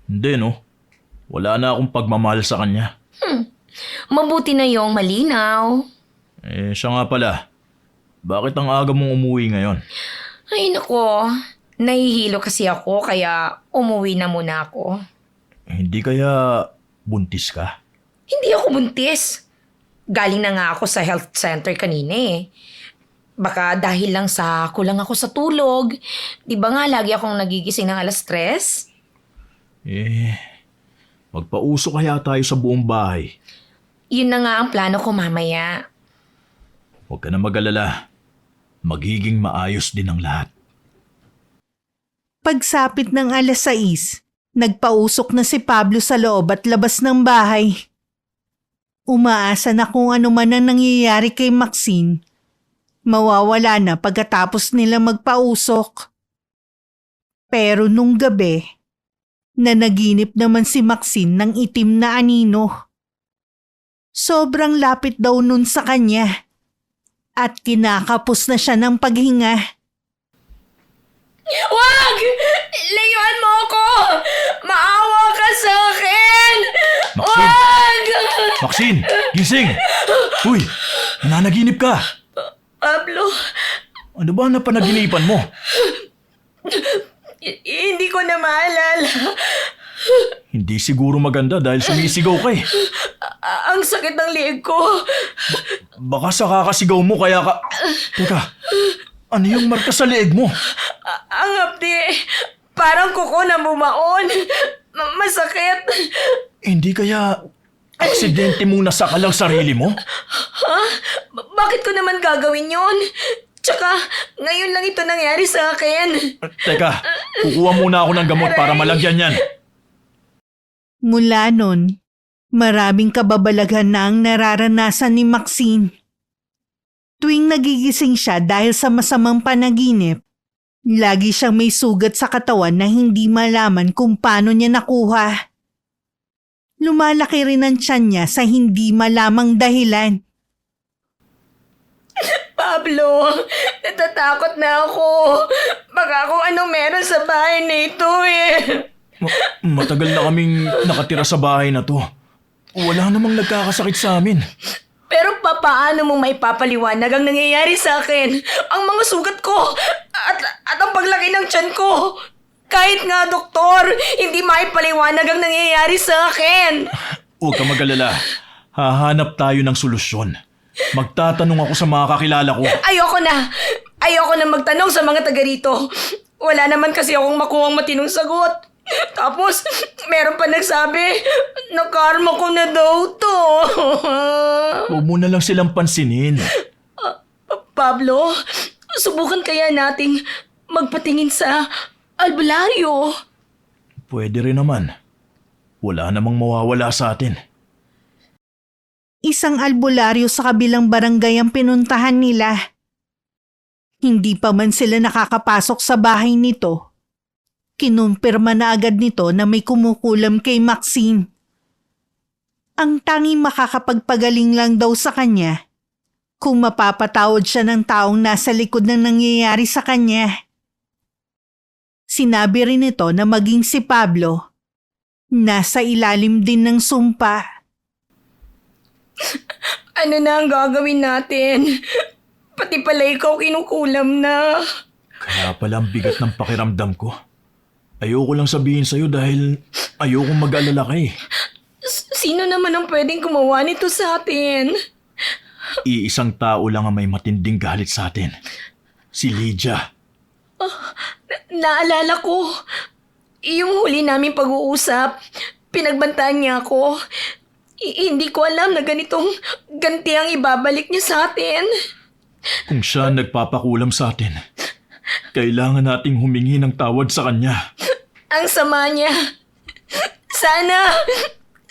D: Hindi no. Wala na akong pagmamahal sa kanya.
A: Mabuti na yung malinaw.
D: Eh siya nga pala. Bakit ang aga mong umuwi ngayon?
A: Ay nako, nahihilo kasi ako kaya umuwi na muna ako.
D: Hindi kaya buntis ka?
A: Hindi ako buntis. Galing na nga ako sa health center kanina eh. Baka dahil lang sa kulang ako sa tulog. Di ba nga lagi akong nagigising ng 3:00?
D: Magpauso kaya tayo sa buong bahay.
A: Yun na nga ang plano ko mamaya.
D: Huwag ka na mag-alala. Magiging maayos din ang lahat.
C: Pagsapit ng 6:00, nagpausok na si Pablo sa loob at labas ng bahay. Umaasa na kung ano man ang nangyayari kay Maxine, mawawala na pagkatapos nila magpausok. Pero nung gabi, nanaginip naman si Maxine ng itim na anino. Sobrang lapit daw nun sa kanya at kinakapos na siya ng paghinga.
A: Wag! Layuan mo ako! Maawa ka sa akin!
D: Maxine!
A: Wag!
D: Maxine! Gising! Uy! Nananaginip ka!
A: Pablo,
D: Ano ba ang napanaginipan mo?
A: hindi ko na maalala.
D: Hindi siguro maganda dahil sumisigaw ka eh.
A: Ang sakit ng liig ko.
D: Baka sa kakasigaw mo kaya ka... Teka, ano yung marka sa leeg mo?
A: Ang hapdi. Parang kuko na bumaon. Masakit.
D: Hindi kaya aksidente mong nasakalang sarili mo?
A: Bakit ko naman gagawin yun? Tsaka, ngayon lang ito nangyari sa akin.
D: Teka, kukuha muna ako ng gamot para malagyan yan.
C: Mula nun, maraming kababalaghan na ang nararanasan ni Maxine. Tuwing nagigising siya dahil sa masamang panaginip, Lagi siyang may sugat sa katawan na hindi malaman kung paano niya nakuha. Lumalaki rin ang tiyan niya sa hindi malamang dahilan.
A: Pablo, natatakot na ako. Baka kung anong meron sa bahay na ito eh.
D: Matagal na kaming nakatira sa bahay na to. Wala namang nagkakasakit sa amin.
A: Pero papaano mo maipapaliwanag ang nangyayari sa akin? Ang mga sugat ko at ang paglaki ng tiyan ko. Kahit nga doktor, hindi maipaliwanag ang nangyayari sa akin.
D: Huwag ka mag-alala. Hahanap tayo ng solusyon. Magtatanong ako sa mga kakilala ko.
A: Ayoko na magtanong sa mga taga rito. Wala naman kasi akong makuhang matinong sagot. Tapos, meron pa nagsabi na karma ko na daw to.
D: Huwag mo na lang silang pansinin.
A: Pablo, subukan kaya nating magpatingin sa albularyo.
D: Pwede rin naman. Wala namang mawawala sa atin.
C: Isang albularyo sa kabilang barangay ang pinuntahan nila. Hindi pa man sila nakakapasok sa bahay nito. Kinumpirma na agad nito na may kumukulam kay Maxine. Ang tanging makakapagpagaling lang daw sa kanya kung mapapatawad siya ng taong nasa likod ng nangyayari sa kanya. Sinabi rin ito na maging si Pablo, nasa ilalim din ng sumpa.
A: Ano na ang gagawin natin? Pati pala ikaw kinukulam na.
D: Kaya pala ang bigat ng pakiramdam ko. Ayoko lang sabihin sa'yo dahil ayoko mag-alala ka eh.
A: Sino naman ang pwedeng gumawa nito sa atin?
D: Iisang tao lang ang may matinding galit sa atin. Si Lydia.
A: Naalala ko. Yung huli namin pag-uusap, pinagbantaan niya ako. Hindi ko alam na ganitong ganti ang ibabalik niya sa atin.
D: Kung siya nagpapakulam sa atin, kailangan nating humingi ng tawad sa kanya.
A: Ang sama niya.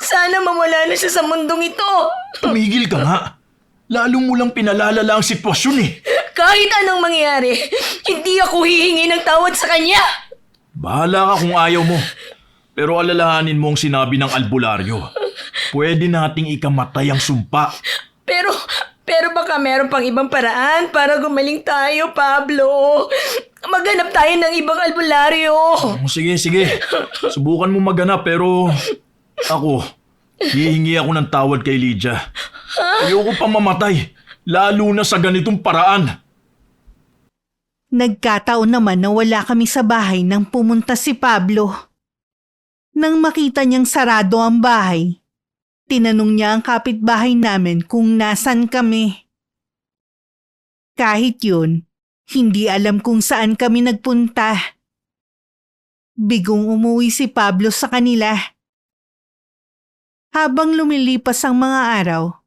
A: Sana mawala na siya sa mundong ito.
D: Tumigil ka nga. Lalo mo lang pinalalala ang sitwasyon eh.
A: Kahit anong mangyari, hindi ako hihingi ng tawad sa kanya.
D: Bahala ka kung ayaw mo. Pero alalahanin mo ang sinabi ng albularyo. Pwede nating ikamatay ang sumpa.
A: Pero baka meron pang ibang paraan para gumaling tayo, Pablo. Maghanap tayo ng ibang albularyo.
D: Sige. Subukan mo maghanap pero ako, hihingi ako ng tawad kay Lydia. Ayoko pa mamatay, lalo na sa ganitong paraan.
C: Nagkataon naman na wala kami sa bahay nang pumunta si Pablo. Nang makita niyang sarado ang bahay, tinanong niya ang kapitbahay namin kung nasan kami. Kahit yun, hindi alam kung saan kami nagpunta. Bigong umuwi si Pablo sa kanila. Habang lumilipas ang mga araw,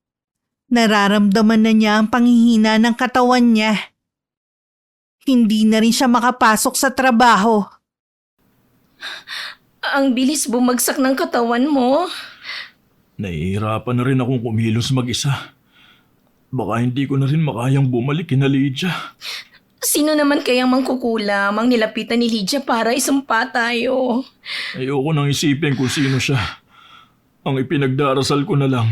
C: nararamdaman na niya ang panghihina ng katawan niya. Hindi na rin siya makapasok sa trabaho.
A: Ang bilis bumagsak ng katawan mo.
D: Nahihirapan na rin akong kumilos mag-isa. Baka hindi ko na rin makayang bumalik kina Lydia.
A: Sino naman kayang mangkukulam ang nilapitan ni Lydia para isumpa tayo?
D: Ayoko nang isipin kung sino siya. Ang ipinagdarasal ko na lang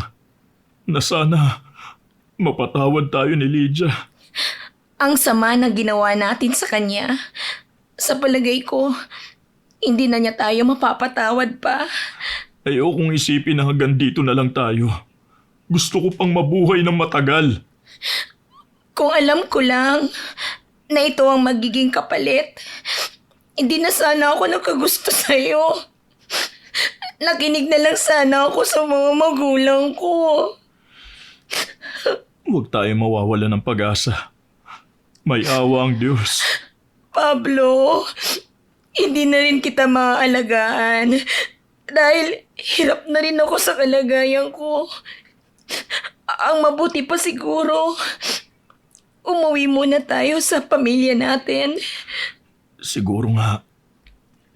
D: na sana mapatawad tayo ni Lydia.
A: Ang sama na ginawa natin sa kanya. Sa palagay ko, hindi na niya tayo mapapatawad pa.
D: Ayokong isipin na hanggang dito na lang tayo. Gusto ko pang mabuhay ng matagal.
A: Kung alam ko lang na ito ang magiging kapalit, hindi na sana ako nakagusto sa'yo. Nakinig na lang sana ako sa mga magulang ko.
D: Huwag tayo mawawala ng pag-asa. May awa ang Diyos.
A: Pablo, hindi na rin kita maaalagaan dahil hirap na rin ako sa kalagayan ko. Ang mabuti pa siguro, umuwi muna tayo sa pamilya natin.
D: Siguro nga,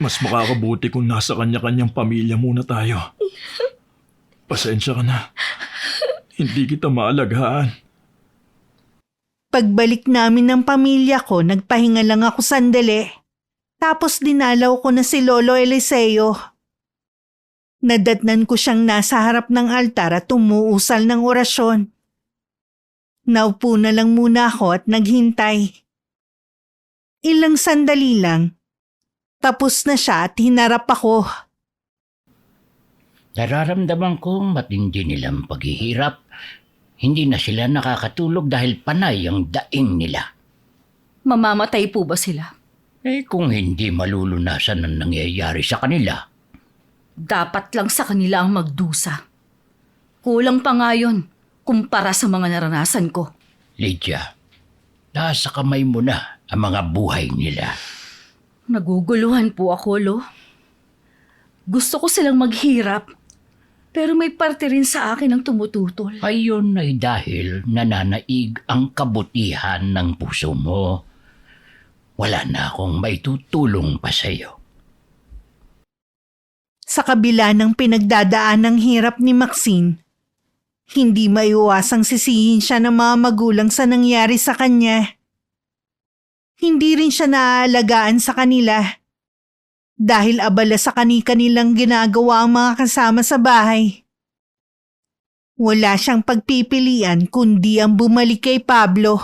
D: mas makakabuti kung nasa kanya-kanyang pamilya muna tayo. Pasensya ka na. Hindi kita maalagaan.
C: Pagbalik namin ng pamilya ko, nagpahinga lang ako sandali. Tapos dinalaw ko na si Lolo Eliseo. Nadatnan ko siyang nasa harap ng altar at umuusal ng orasyon. Naupo na lang muna ako at naghintay. Ilang sandali lang. Tapos na siya at hinarap ako.
E: Nararamdaman kong matindi nilang paghihirap. Hindi na sila nakakatulog dahil panay ang daing nila.
B: Mamamatay po ba sila?
E: Kung hindi malulunasan ang nangyayari sa kanila,
B: Dapat lang sa kanila ang magdusa. Kulang pa nga yun kumpara sa mga naranasan ko.
E: Lydia, nasa kamay mo na ang mga buhay nila.
B: Naguguluhan po ako, Lo. Gusto ko silang maghirap, pero may parte rin sa akin ang tumututol.
E: Ayon ay dahil nananaig ang kabutihan ng puso mo. Wala na akong maitutulong pa sa'yo.
C: Sa kabila ng pinagdadaan ng hirap ni Maxine, hindi maiwasang sisihin siya ng mga magulang sa nangyari sa kanya. Hindi rin siya naaalagaan sa kanila dahil abala sa kanilang ginagawa ang mga kasama sa bahay. Wala siyang pagpipilian kundi ang bumalik kay Pablo.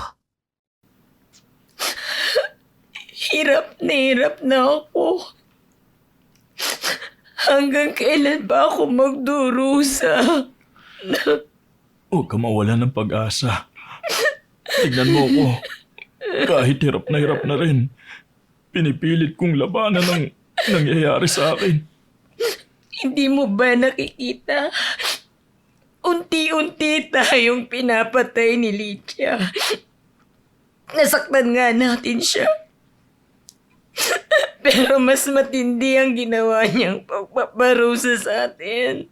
A: Hirap na ako. Hanggang kailan ba ako magdurusa?
D: Huwag ka mawala ng pag-asa. Tignan mo ko. Kahit hirap na rin. Pinipilit kong labanan ang nangyayari sa akin.
A: Hindi mo ba nakikita? Unti-unti tayong pinapatay ni Lydia. Nasaktan nga natin siya. Pero mas matindi ang ginawa niyang pagpaparusa sa atin.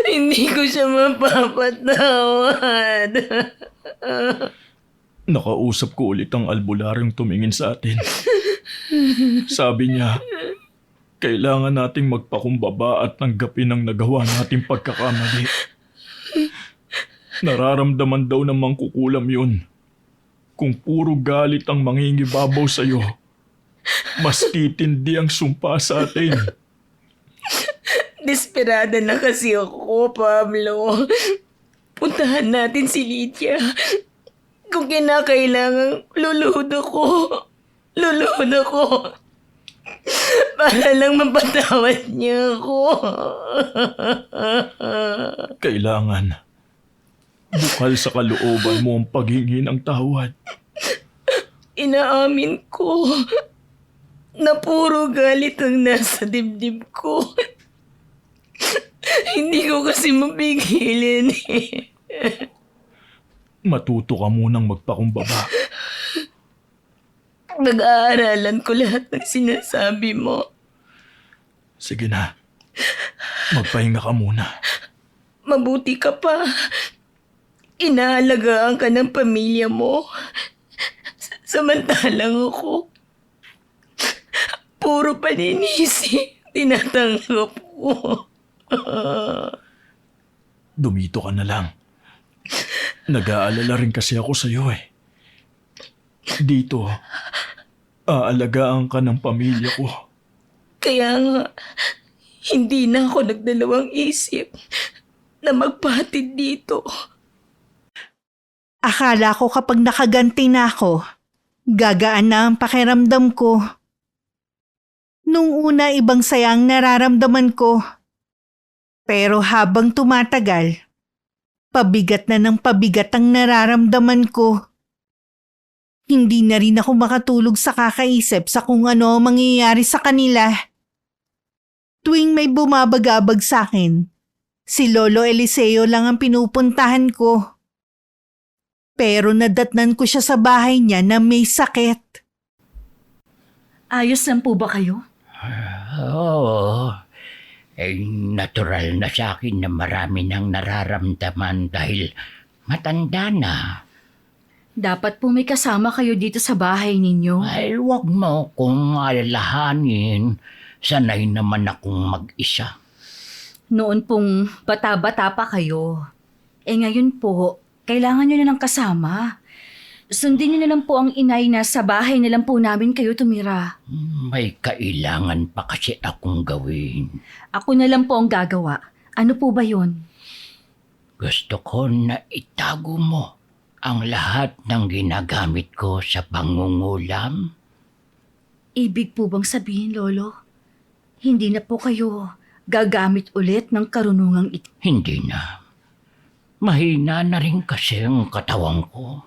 A: Hindi ko siya mapapatawad.
D: Nakausap ko ulit ang albularyong tumingin sa atin. Sabi niya, kailangan nating magpakumbaba at tanggapin ang nagawa nating pagkakamali. Nararamdaman daw ng mangkukulam yun. Kung puro galit ang mangingibabaw sa'yo, mas titindi ang sumpa sa atin.
A: Desperada na kasi ako, Pablo. Puntahan natin si Lydia. Kung kinakailangan, luluhod ako. Para lang mapatawad niya ako.
D: Kailangan bukal sa kalooban mo ang paghingi ng tawad.
A: Inaamin ko na puro galit ang nasa dibdib ko. Hindi ko kasi mapigilan eh.
D: Matuto ka munang magpakumbaba.
A: Nag-aaralan ko lahat ng sinasabi mo.
D: Sige na, magpahinga ka muna.
A: Mabuti ka pa. Inaalagaan ka ng pamilya mo. Samantalang ako, puro paninisi tinatanggap ko.
D: Dumito ka na lang. Nag-aalala rin kasi ako sa'yo eh. Dito, aalagaan ka ng pamilya ko.
A: Kaya nga, hindi na ako nagdalawang isip na magpahatid dito.
C: Akala ko kapag nakaganti na ako, gagaan na ang pakiramdam ko. Nung una ibang saya ang nararamdaman ko. Pero habang tumatagal, pabigat na ng pabigat ang nararamdaman ko. Hindi na rin ako makatulog sa kakaisip sa kung ano ang mangyayari sa kanila. Tuwing may bumabagabag sa akin, si Lolo Eliseo lang ang pinupuntahan ko. Pero nadatnan ko siya sa bahay niya na may sakit.
B: Ayos lang po ba kayo?
E: Oo. Natural na sa akin na marami nang nararamdaman dahil matanda na.
B: Dapat po may kasama kayo dito sa bahay ninyo.
E: Ay, wag mo kong alalahanin. Sanay naman akong mag-isa.
B: Noon pong bata-bata pa kayo. Ngayon po, kailangan nyo na ng kasama. Sundin niyo na lang po ang inay na sa bahay na lang po namin kayo tumira.
E: May kailangan pa kasi akong gawin.
B: Ako na lang po ang gagawa. Ano po ba yun?
E: Gusto ko na itago mo ang lahat ng ginagamit ko sa pangungulam.
B: Ibig po bang sabihin, Lolo? Hindi na po kayo gagamit ulit ng karunungang ito.
E: Hindi na. Mahina na rin kasi ang katawan ko.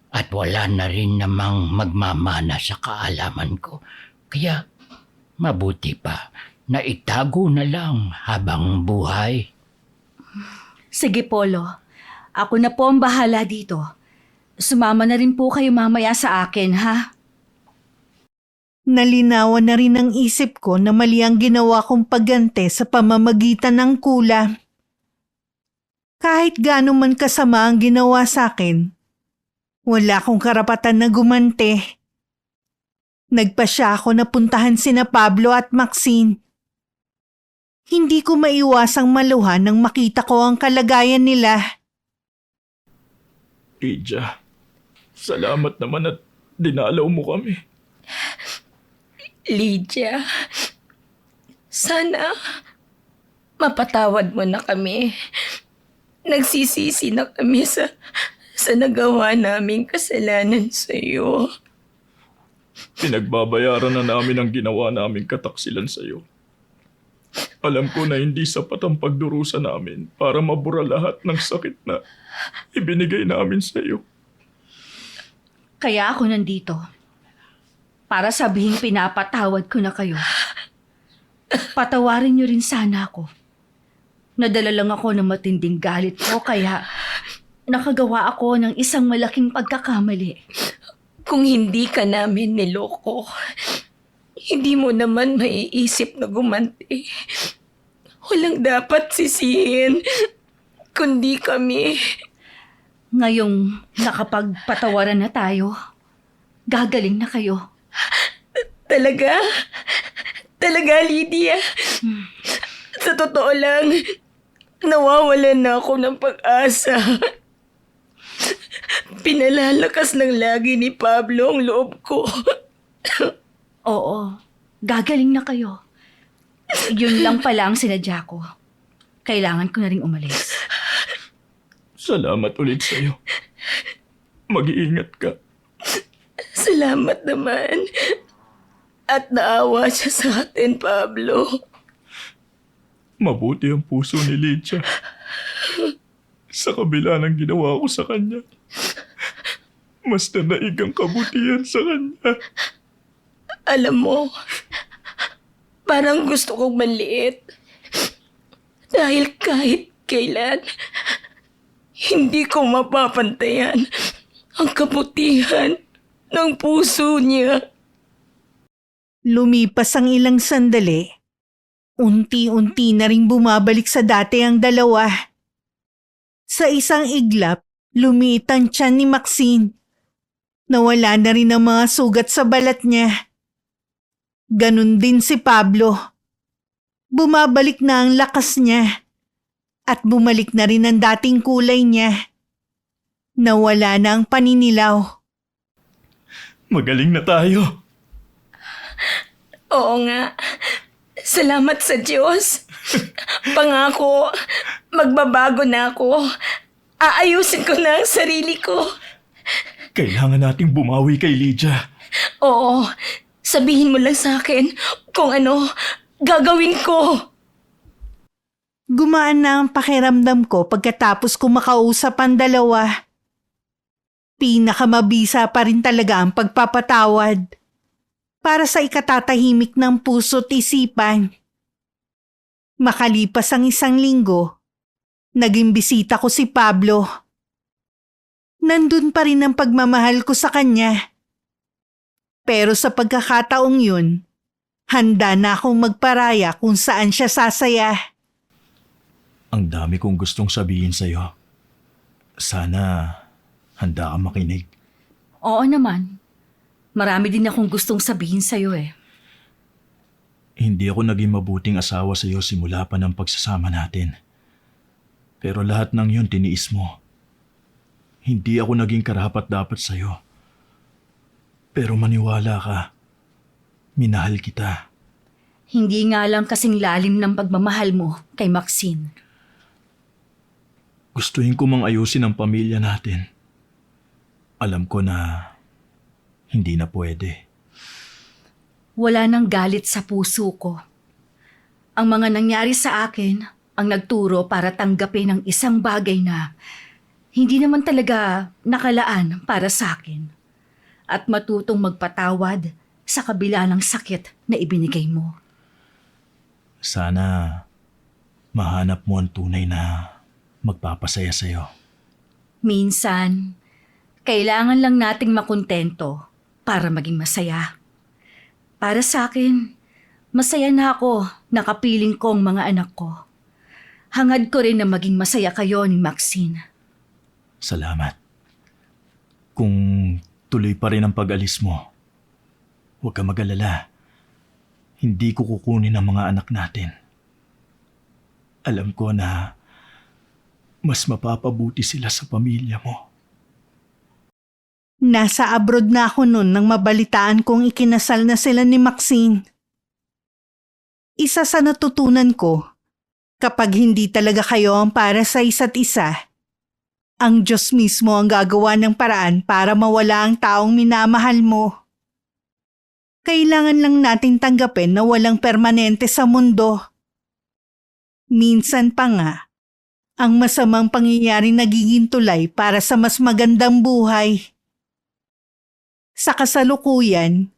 E: At wala na rin namang magmamana sa kaalaman ko. Kaya mabuti pa na itago na lang habang buhay.
B: Sige, Polo. Ako na po ang bahala dito. Sumama na rin po kayo mamaya sa akin, ha?
C: Nalinawan na rin ang isip ko na mali ang ginawa kong paggante sa pamamagitan ng kulam. Kahit gaano man kasama ang ginawa sa akin, wala akong karapatan na gumante. Nagpasya ako na puntahan sina Pablo at Maxine. Hindi ko maiwasang maluhan nang makita ko ang kalagayan nila.
D: Lydia, salamat naman at dinalaw mo kami.
A: Lydia, sana mapatawad mo na kami. Nagsisisi na kami sa nagawa naming kasalanan sa iyo.
D: Pinagbabayaran na namin ang ginawa naming kataksilan sa iyo. Alam ko na hindi sapat ang pagdurusa namin para mabura lahat ng sakit na ibinigay namin sa iyo.
B: Kaya ako nandito. Para sabihin pinapatawad ko na kayo. Patawarin niyo rin sana ako. Nadala lang ako ng matinding galit ko kaya nakagawa ako ng isang malaking pagkakamali.
A: Kung hindi ka namin niloko, hindi mo naman maiisip na gumanti. Walang dapat sisihin, kundi kami.
B: Ngayong nakapagpatawaran na tayo, gagaling na kayo.
A: Talaga? Talaga, Lydia? Sa totoo lang, nawawalan na ako ng pag-asa. Pinalalakas lang lagi ni Pablo ang loob ko.
B: Oo, gagaling na kayo. Yun lang pala ang sinadya ko. Kailangan ko na rin umalis.
D: Salamat ulit sa iyo. Mag-iingat ka.
A: Salamat naman. At naawa siya sa atin, Pablo.
D: Mabuti ang puso ni Lydia. Sa kabila ng ginawa ko sa kanya, mas nanaig ang kabutihan sa kanya.
A: Alam mo, parang gusto kong manliit. Dahil kahit kailan, hindi ko mapapantayan ang kabutihan ng puso niya.
C: Lumipas ang ilang sandali. Unti-unti na ring bumabalik sa dati ang dalawa. Sa isang iglap, lumiit ang tiyan ni Maxine. Nawala na rin ang mga sugat sa balat niya. Ganon din si Pablo. Bumabalik na ang lakas niya. At bumalik na rin ang dating kulay niya. Nawala na ang paninilaw.
D: Magaling na tayo.
A: Oo nga. Salamat sa Diyos. Pangako, magbabago na ako. Aayusin ko na ang sarili ko.
D: Kailangan nating bumawi kay Lydia.
A: Oo, sabihin mo lang sa akin kung ano gagawin ko.
C: Gumaan na ang pakiramdam ko pagkatapos ko makausap ang dalawa. Pinakamabisa pa rin talaga ang pagpapatawad. Para sa ikatatahimik ng puso't isipan. Makalipas ang isang linggo, naging bisita ko si Pablo. Nandun pa rin ang pagmamahal ko sa kanya. Pero sa pagkakataong yun, handa na akong magparaya kung saan siya sasaya.
D: Ang dami kong gustong sabihin sa'yo. Sana handa ka makinig.
B: Oo naman. Marami din akong gustong sabihin sa'yo eh.
D: Hindi ako naging mabuting asawa sa'yo simula pa ng pagsasama natin. Pero lahat ng yun tiniis mo. Hindi ako naging karapat-dapat sa'yo. Pero maniwala ka. Minahal kita.
B: Hindi nga lang kasing lalim ng pagmamahal mo kay Maxine.
D: Gustuhin ko mang ayusin ang pamilya natin. Alam ko na hindi na pwede.
B: Wala nang galit sa puso ko. Ang mga nangyari sa akin ang nagturo para tanggapin ang isang bagay na hindi naman talaga nakalaan para sa akin. At matutong magpatawad sa kabila ng sakit na ibinigay mo.
D: Sana mahanap mo ang tunay na magpapasaya sa'yo.
B: Minsan, kailangan lang nating makontento para maging masaya. Para sa akin, masaya na ako nakapiling ko ang mga anak ko. Hangad ko rin na maging masaya kayo ni Maxine.
D: Salamat. Kung tuloy pa rin ang pag-alis mo, huwag ka mag-alala. Hindi ko kukunin ang mga anak natin. Alam ko na mas mapapabuti sila sa pamilya mo.
C: Nasa abroad na ako noon nang mabalitaan kong ikinasal na sila ni Maxine. Isa sa natutunan ko, kapag hindi talaga kayo ang para sa isa't isa, ang Diyos mismo ang gagawa ng paraan para mawala ang taong minamahal mo. Kailangan lang natin tanggapin na walang permanente sa mundo. Minsan pa nga, ang masamang pangyayari nagiging tulay para sa mas magandang buhay. Sa kasalukuyan,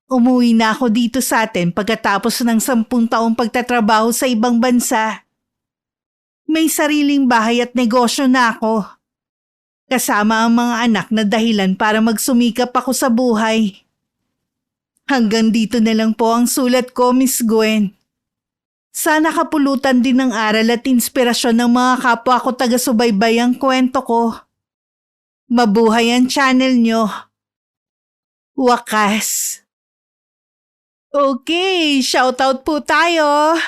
C: umuwi na ako dito sa atin pagkatapos ng 10 taong pagtatrabaho sa ibang bansa. May sariling bahay at negosyo na ako. Kasama ang mga anak na dahilan para magsumikap ako sa buhay. Hanggang dito na lang po ang sulat ko, Miss Gwen. Sana kapulutan din ng aral at inspirasyon ng mga kapwa ko taga-subaybay ang kwento ko. Mabuhay ang channel nyo. Wakas. Okay, shoutout po tayo.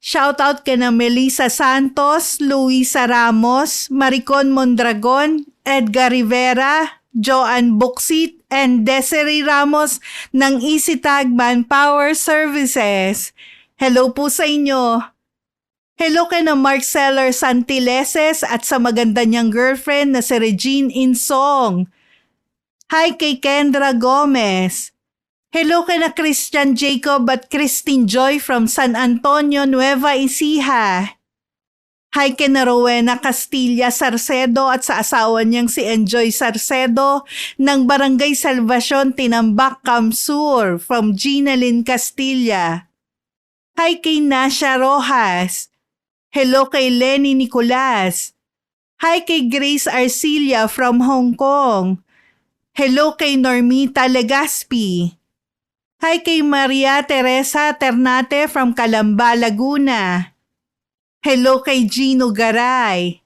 C: Shoutout ka na Melissa Santos, Luisa Ramos, Maricon Mondragon, Edgar Rivera, Joanne Buxit, and Desiree Ramos ng EasyTag Manpower Services. Hello po sa inyo. Hello kay na Mark Seller Santileses at sa maganda niyang girlfriend na si Regine Insong. Hi kay Kendra Gomez. Hello kay na Christian Jacob at Christine Joy from San Antonio, Nueva Ecija. Hi kay na Rowena Castilla Sarcedo at sa asawa niyang si Enjoy Sarcedo ng Barangay Salvacion, Tinambak, Camsur from Gina Lynn Castilla. Hi kay Nasha Rojas. Hello kay Lenny Nicolas. Hi kay Grace Arcilia from Hong Kong. Hello kay Normita Legaspi. Hi kay Maria Teresa Ternate from Calamba, Laguna. Hello kay Gino Garay.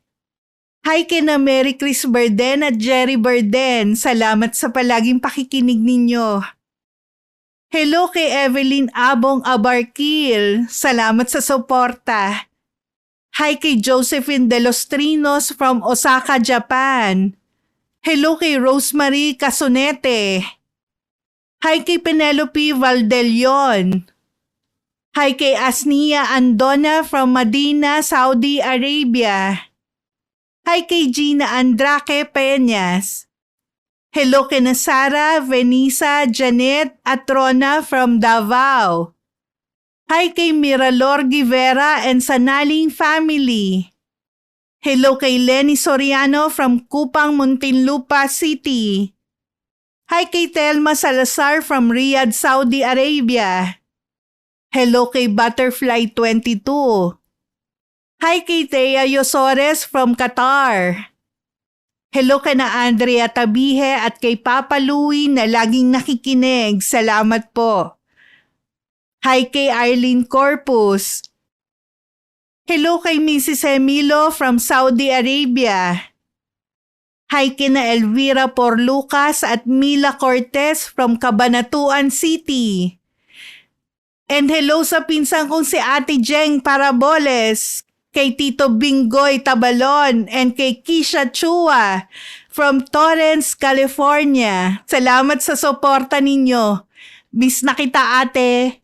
C: Hi kay na Mary Chris Burden at Jerry Burden. Salamat sa palaging pakikinig ninyo. Hello kay Evelyn Abong Abarkil. Salamat sa suporta. Hi kay Josephine De Los Trinos from Osaka, Japan. Hello kay Rosemary Casonete. Hi kay Penelope Valdelion. Hi kay Asnia Andona from Medina, Saudi Arabia. Hi kay Gina Andraque Peñas. Hello kay na Sara, Venisa, Janet at Rona from Davao. Hi kay Miralor Guevara and Sanaling family. Hello kay Lenny Soriano from Kupang, Muntinlupa City. Hi kay Telma Salazar from Riyadh, Saudi Arabia. Hello kay Butterfly 22. Hi kay Thea Yosores from Qatar. Hello kay na Andrea Tabihe at kay Papa Louie na laging nakikinig. Salamat po. Hi kay Arlene Corpus. Hello kay Mrs. Emilo from Saudi Arabia. Hi kay na Elvira Porlucas at Mila Cortez from Cabanatuan City. And hello sa pinsan kong si Ate Jeng Paraboles. kay Tito Bingoy Tabalon, and kay Kisha Chua from Torrance, California. Salamat sa suporta ninyo. Miss na kita, ate.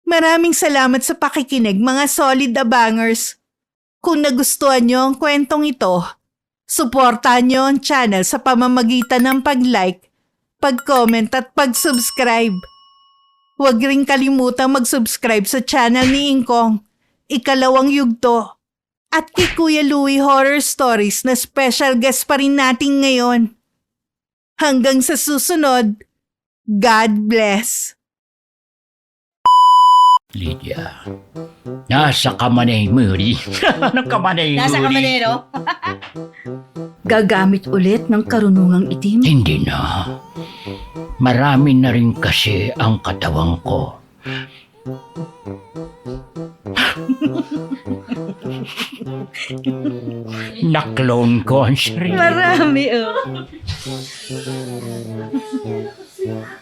C: Maraming salamat sa pakikinig, mga solid abangers. Kung nagustuhan nyo ang kwentong ito, suportahan nyo ang channel sa pamamagitan ng pag-like, pag-comment at pag-subscribe. Huwag ring kalimutang mag-subscribe sa channel ni Ingkong, Ikalawang Yugto, at kay Kuya Louie Horror Stories na special guest pa rin natin ngayon. Hanggang sa susunod, God bless.
E: Lydia, nasa kamanay muri. Anong kamanay muri?
B: Nasa kamanero? Gagamit ulit ng karunungang itim?
E: Hindi na. Marami na rin kasi ang katawang ko. Naklone ko ang sarili.
B: Marami, oh.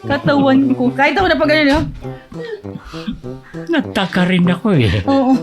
B: Katawan ko. Kahit ako na pa ganun, oh.
E: Nataka rin ako eh.
B: Oo.